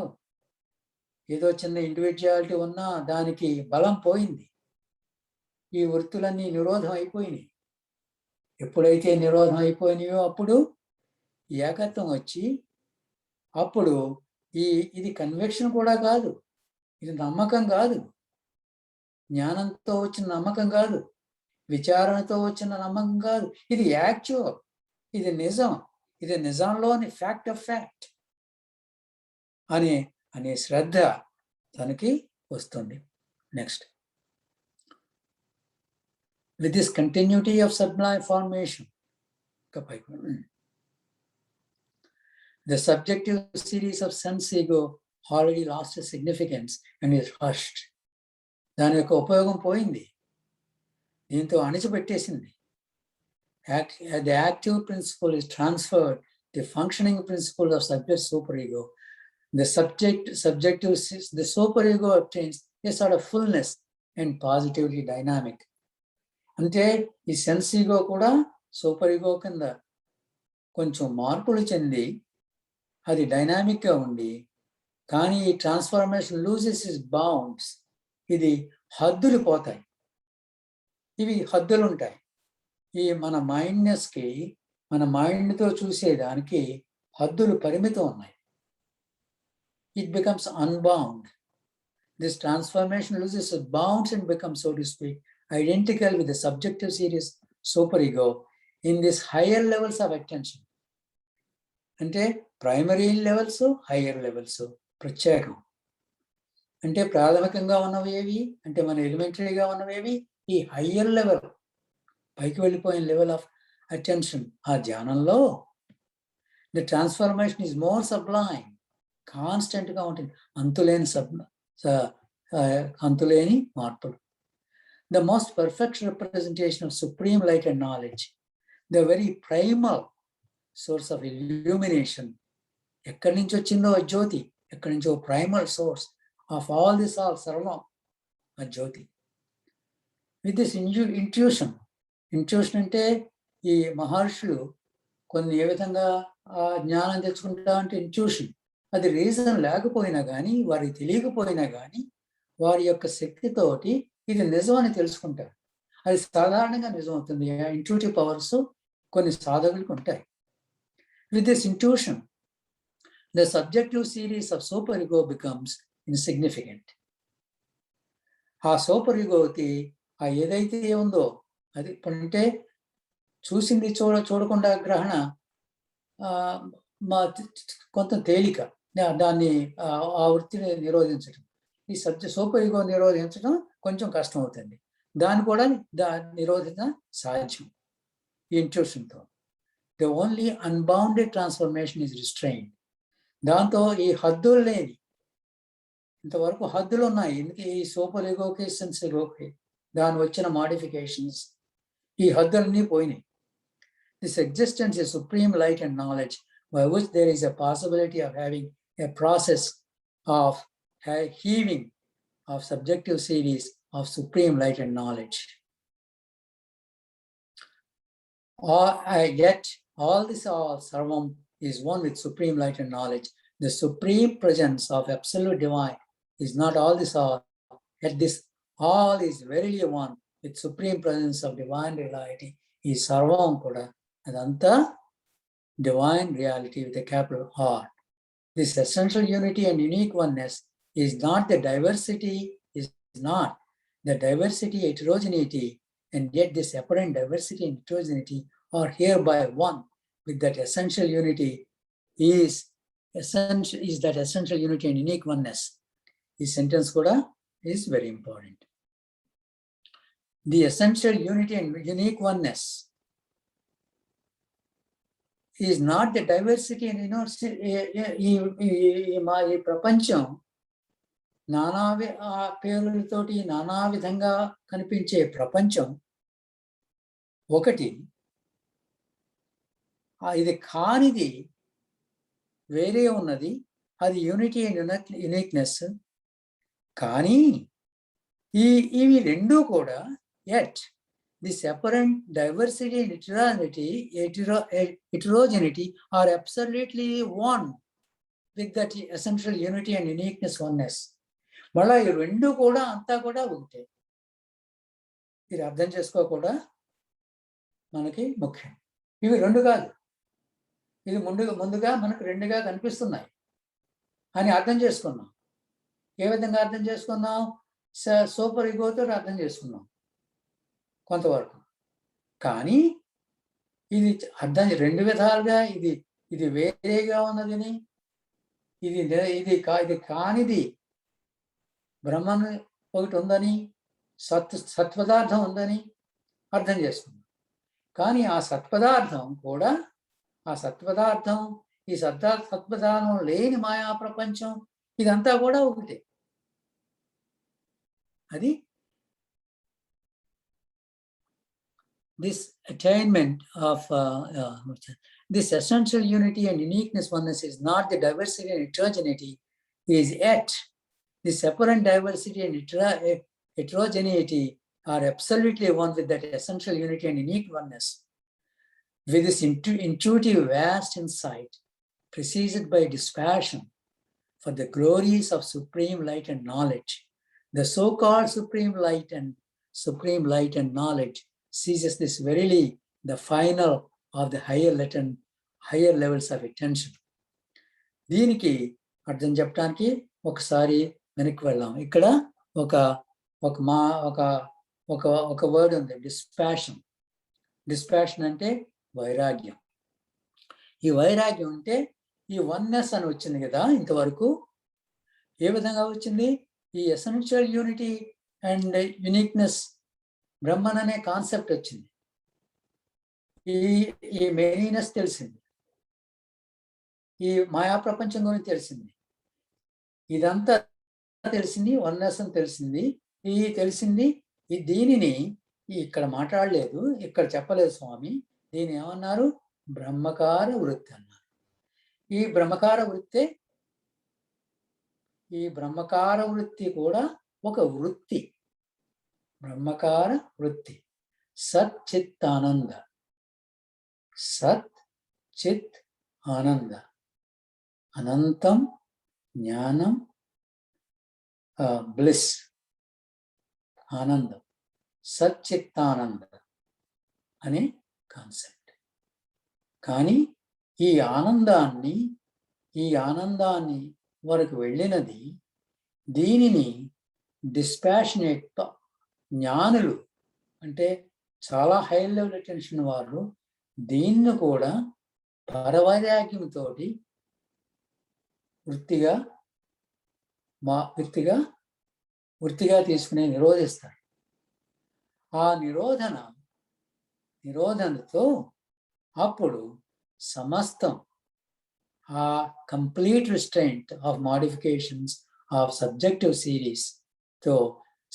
Speaker 3: ఏదో చిన్న ఇండివిజువాలిటీ ఉన్నా దానికి బలం పోయింది, ఈ వృత్తులన్నీ నిరోధం అయిపోయినాయి. ఎప్పుడైతే నిరోధం అయిపోయినాయో అప్పుడు ఏకత్వం వచ్చి, అప్పుడు ఇది కన్విక్షన్ కూడా కాదు, ఇది నమ్మకం కాదు, జ్ఞానంతో వచ్చిన నమ్మకం కాదు, విచారణతో వచ్చిన నమ్మకం కాదు, ఇది యాక్చువల్, ఇది నిజం, ఇది నిజంలోని ఫ్యాక్ట్ ఆఫ్ ఫ్యాక్ట్ అనే శ్రద్ధ తనకి వస్తుంది. Next, with this continuity of sublime formation, the subjective series of sense ego already lost its significance and is hushed. దాని యొక్క ఉపయోగం పోయింది, దీంతో అణిచిపెట్టేసింది. The active principle is transferred, the functioning principle of subject superego. The superego obtains a sort of fullness and positively dynamic. అంటే ఈ సెన్స్ ఈగో కూడా సూపర్ ఈగో కింద కొంచెం మార్పులు చెంది అది డైనామిక్గా ఉండి, కానీ ఈ ట్రాన్స్ఫర్మేషన్ లూజెస్ ఇస్ బౌండ్స్. ఇది హద్దులు పోతాయి. ఇవి హద్దులు ఉంటాయి. ఈ మన మైండ్నెస్కి, మన మైండ్తో చూసేదానికి హద్దులు పరిమితం ఉన్నాయి. It becomes unbound. This transformation loses its bounds and becomes, so to speak, identical with the subjective series superego in these higher levels of attention. అంటే ప్రైమరీ లెవెల్స్, హయ్యర్ లెవెల్స్ ప్రత్యేకం. అంటే ప్రాథమికంగా ఉన్నవేవి అంటే మన ఎలిమెంటరీగా ఉన్నవేవి ఈ హయ్యర్ లెవెల్, పైకి వెళ్ళిపోయిన లెవెల్ ఆఫ్ అటెన్షన్. ఆ ధ్యానంలో the transformation is more Sublime, కాన్స్టెంట్గా ఉంటుంది, అంతులేని మార్పులు. The most perfect representation of supreme light and knowledge, the very primal source of illumination. ఎక్కడి నుంచి వచ్చిందో ఆ జ్యోతి, ఎక్కడి నుంచో primal source of all this, all సర్వం ఆ జ్యోతి. విత్ దిస్ ఇంట్యూషన్ అంటే ఈ మహర్షులు కొన్ని ఏ విధంగా ఆ జ్ఞానం తెచ్చుకుంటా అంటే ఇంట్యూషన్, అది రీజన్ లేకపోయినా కానీ, వారికి తెలియకపోయినా కానీ వారి యొక్క శక్తితోటి ఇది నిజం అని తెలుసుకుంటారు. అది సాధారణంగా నిజం అవుతుంది. ఆ ఇంట్యూటివ్ పవర్స్ కొన్ని సాధకులకు ఉంటాయి. With this intuition, the subjective series of superego becomes insignificant. ఆ సూపర్ ఈగోకి ఆ ఏదైతే ఉందో అది అంటే చూసింది చూడకుండా గ్రహణ కొంత తేలిక, దాన్ని ఆ వృత్తిని నిరోధించడం, ఈ సూపర్ ఈగో నిరోధించడం కొంచెం కష్టం అవుతుంది. దాన్ని కూడా నిరోధించడం సాధ్యం ఈ ఇంట్యూషన్తో. The only unbounded transformation is restrained. దాంతో ఈ హద్దులు లేని, ఇంతవరకు హద్దులు ఉన్నాయి ఎందుకు ఈ సూపర్ ఈగోకి, సెన్స్ ఈగోకి, దాని వచ్చిన మాడిఫికేషన్స్, ఈ హద్దులన్నీ పోయినాయి. This existence is supreme light and knowledge, by which there is a possibility of having a process of heaving of subjective series of supreme light and knowledge. Yet all this, all sarvam, is one with supreme light and knowledge. The supreme presence of absolute divine is not all this all, yet this all is verily one with supreme presence of divine reality. Is sarvam kuda adanta divine reality with a capital R. This essential unity and unique oneness is not the diversity, heterogeneity, and yet this apparent diversity and heterogeneity are hereby one with that essential unity is that essential unity and unique oneness. This sentence kuda is very important. The essential unity and unique oneness is not the diversity and ఈ ప్రపంచం నానా పేర్లతోటి నానా విధంగా కనిపించే ప్రపంచం ఒకటి, ఇది కానిది వేరే ఉన్నది, అది యూనిటీ అండ్ యునిక్నెస్. కానీ ఇవి రెండూ కూడా yet this apparent diversity and heterogeneity are absolutely one with that essential unity and uniqueness, oneness. మళ్ళా ఈ రెండు కూడా అంతా కూడా ఒకటే. ఇది అర్థం చేసుకో మనకి ముఖ్యం. ఇవి రెండు కాదు, ఇది ముందుగా మనకు రెండుగా కనిపిస్తున్నాయి అని అర్థం చేసుకున్నాం. ఏ విధంగా అర్థం చేసుకున్నాం? సూపర్ ఈగోతో అర్థం చేసుకున్నాం కొంతవరకు. కానీ ఇది అర్థం రెండు విధాలుగా, ఇది వేరేగా ఉన్నదని, ఇది కానిది బ్రహ్మను ఒకటి ఉందని, సత్పదార్థం ఉందని అర్థం చేసుకున్నాం. కానీ ఆ సత్పదార్థం కూడా, ఈ సత్పదార్థం లేని మాయా ప్రపంచం, ఇదంతా కూడా ఒకటే. అది this attainment of this essential unity and uniqueness, oneness, is not the diversity and heterogeneity, is yet this apparent diversity and heterogeneity are absolutely one with that essential unity and unique oneness. With this intuitive vast insight preceded by dispassion for the glories of supreme light and knowledge, The so-called supreme light and knowledge seizes this verily the final of the higher levels of attention. దీనికి అర్థం చెప్పడానికి ఒకసారి వెనక్కి వెళ్దాం. ఇక్కడ ఒక వర్డ్ ఉంది, డిస్పాషన్. డిస్పాషన్ అంటే వైరాగ్యం. ఈ వైరాగ్యం అంటే ఈ వన్నెస్ అని వచ్చింది కదా ఇంతవరకు. ఏ విధంగా వచ్చింది? ఈ essential unity and uniqueness, Brahman అనే కాన్సెప్ట్ వచ్చింది. ఈ మెయినెస్ తెలిసింది, ఈ మాయా ప్రపంచం గురించి తెలిసింది, ఇదంతా తెలిసింది, వన్నెస్ అని తెలిసింది. దీనిని ఇక్కడ మాట్లాడలేదు, ఇక్కడ చెప్పలేదు స్వామి. దీని ఏమన్నారు? బ్రహ్మకార వృత్తి అన్నారు. ఈ బ్రహ్మకార వృత్తి కూడా ఒక వృత్తి. బ్రహ్మకార వృత్తి సత్ చిత్ ఆనంద. సత్ చిత్ ఆనంద, అనంతం, జ్ఞానం, బ్లిస్, ఆనందం, సచ్చిత్తానంద అనే కాన్సెప్ట్. కానీ ఈ ఆనందాన్ని వరకు వెళ్ళినది, దీనిని డిస్పాషనేట్ జ్ఞానులు అంటే చాలా హై లెవెల్ అటెన్షన్ వారు దీన్ని కూడా పరవైరాగ్యంతో వృత్తిగా తీసుకుని నిరోధిస్తారు. ఆ నిరోధనతో అప్పుడు సమస్తం ఆ complete restraint of modifications of subjective series తో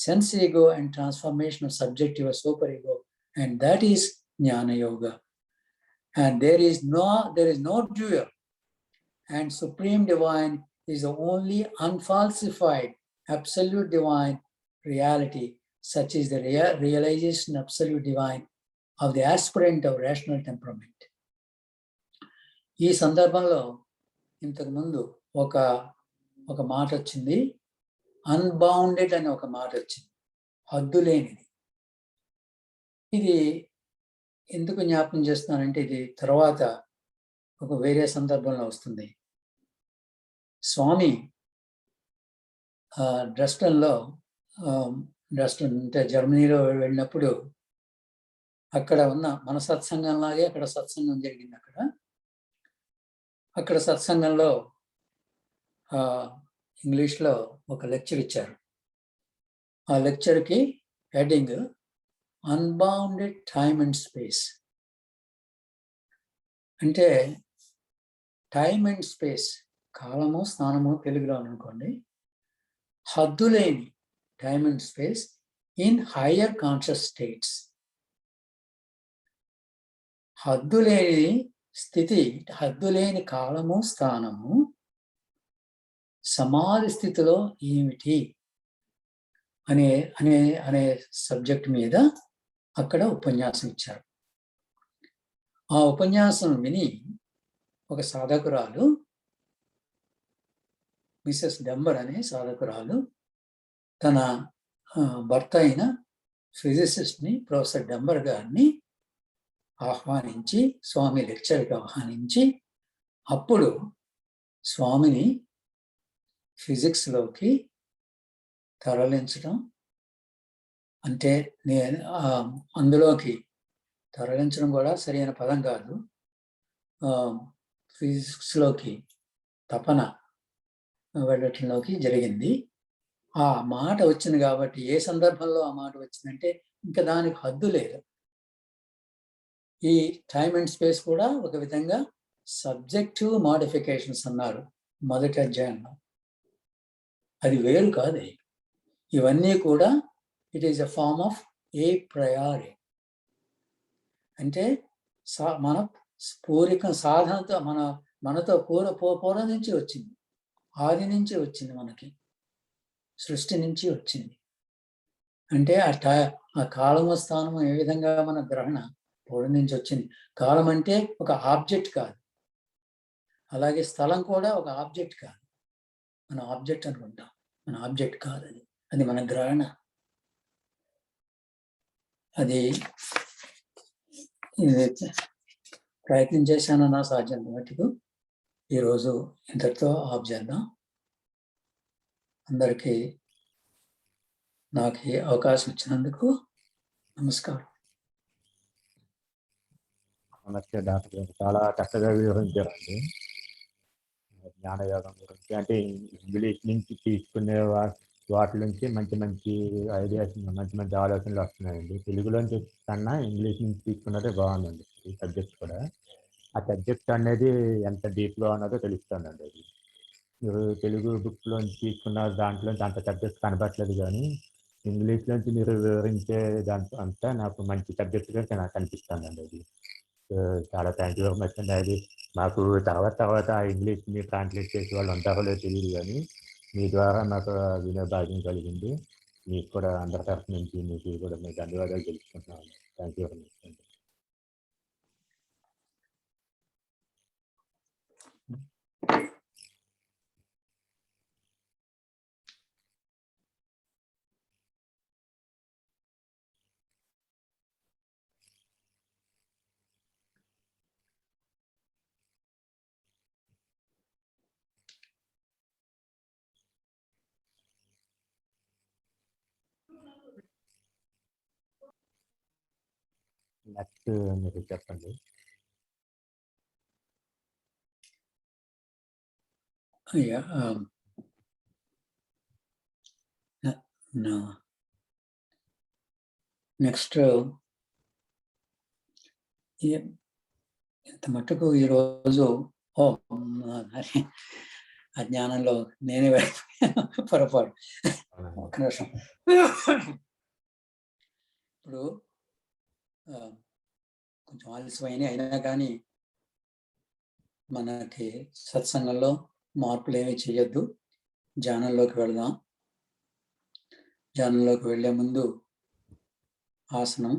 Speaker 3: sense ego and transformation of subjective super ego, and that is Jnana Yoga. And there is no dual, and supreme divine is the only unfalsified absolute divine reality. Such is the realization absolute divine of the aspirant of rational temperament. ఈ సందర్భంలో ఇంతకు ముందు ఒక మాట వచ్చింది, అన్బౌండెడ్ అనే ఒక మాట వచ్చింది, హద్దులేనిది. ఇది ఎందుకు జ్ఞాపకం చేస్తున్నానంటే ఇది తర్వాత ఒక వేరే సందర్భంలో వస్తుంది. స్వామి డ్రెస్టన్ అంటే జర్మనీలో వెళ్ళినప్పుడు అక్కడ ఉన్న మన సత్సంగంలాగే అక్కడ సత్సంగం జరిగింది. అక్కడ సత్సంగంలో ఇంగ్లీష్లో ఒక లెక్చర్ ఇచ్చారు. ఆ లెక్చర్కి heading unbounded time and space. అంటే టైమ్ అండ్ స్పేస్, కాలము స్థానము తెలుగులో అనుకోండి, హద్దులేని time and space in higher conscious states. హద్దులేని స్థితి, హద్దులేని కాలము స్థానము సమాధి స్థితిలో ఏమిటి అనే సబ్జెక్ట్ మీద అక్కడ ఉపన్యాసం ఇచ్చారు. ఆ ఉపన్యాసం విని ఒక సాధకురాలు, మిసెస్ డంబర్ అనే సాధకురాలు, తన భర్త అయిన ఫిజిసిస్ట్ని ప్రొఫెసర్ డంబర్ గారిని ఆహ్వానించి, స్వామి లెక్చర్కి ఆహ్వానించి, అప్పుడు స్వామిని ఫిజిక్స్లోకి తరలించడం, అంటే అందులోకి తరలించడం కూడా సరైన పదం కాదు, ఫిజిక్స్లోకి తపన వెళ్ళటంలోకి జరిగింది. ఆ మాట వచ్చింది కాబట్టి, ఏ సందర్భంలో ఆ మాట వచ్చిందంటే ఇంకా దానికి హద్దు లేదు. ఈ టైమ్ అండ్ స్పేస్ కూడా ఒక విధంగా సబ్జెక్టివ్ మోడిఫికేషన్స్ అన్నారు మొదటి అధ్యాయంలో. అది వేరు కాదు. ఇవన్నీ కూడా it is a form of a priori. అంటే మన పూర్వక సాధనతో మనతో పూర్వం నుంచి వచ్చింది, ఆది నుంచి వచ్చింది, మనకి సృష్టి నుంచి వచ్చింది. అంటే ఆ కాలము స్థానము ఏ విధంగా మన గ్రహణ పూర్వం నుంచి వచ్చింది. కాలం అంటే ఒక ఆబ్జెక్ట్ కాదు, అలాగే స్థలం కూడా ఒక ఆబ్జెక్ట్ కాదు. మన ఆబ్జెక్ట్ అనుకుంటాం, మన ఆబ్జెక్ట్ కాదు అది. అది మన గ్రహణ. అది ప్రయత్నం చేశాను నా సాధ్యం మటుకు. ఈరోజు ఇంతటితో ఆఫ్ చేద్దాం. అందరికీ నాకు ఈ అవకాశం ఇచ్చినందుకు నమస్కారం.
Speaker 1: నమస్తే డాక్టర్ గారు, చాలా చక్కగా వివరించారండి జ్ఞానయోగం గురించి. అంటే ఇంగ్లీష్ నుంచి తీసుకునే వాటి నుంచి మంచి మంచి ఐడియాస్, మంచి మంచి ఆలోచనలు వస్తున్నాయండి. తెలుగులోంచి కన్నా ఇంగ్లీష్ నుంచి తీసుకున్నదే బాగుందండి ఈ సబ్జెక్ట్ కూడా. ఆ సబ్జెక్ట్ అనేది ఎంత డీప్గా ఉన్నదో తెలుస్తుందండి. అది మీరు తెలుగు బుక్లోంచి తీసుకున్న దాంట్లోంచి అంత సబ్జెక్ట్ కనబట్టలేదు, కానీ ఇంగ్లీష్లోంచి మీరు వివరించే దాంట్లో అంతా నాకు మంచి సబ్జెక్టుగా నాకు అనిపిస్తుందండి. అది చాలా థ్యాంక్ యూ వెరీ మచ్ అండి. అది నాకు తర్వాత ఇంగ్లీష్ని ట్రాన్స్లేట్ చేసే వాళ్ళు ఉంటారో లేదో తెలియదు, కానీ మీ ద్వారా నాకు వినే భాగ్యం కలిగింది. మీకు కూడా అందరి తరఫు నుంచి మీకు కూడా మీకు ధన్యవాదాలు తెలుసుకుంటున్నాను. థ్యాంక్ యూ వెరీ మచ్ అండి. నెక్స్ట్ మీరు చెప్పండి.
Speaker 3: నెక్స్ట్ ఇంత మట్టుకు ఈరోజు అజ్ఞానంలో నేనే పొరపాటు. ఒక్క నిమిషం. ఇప్పుడు కొంచెం ఆలస్యమైన అయినా కానీ మనకి సత్సంగంలో మార్పులు ఏమీ చేయొద్దు. ధ్యానంలోకి వెళదాం. ధ్యానంలోకి వెళ్ళే ముందు ఆసనం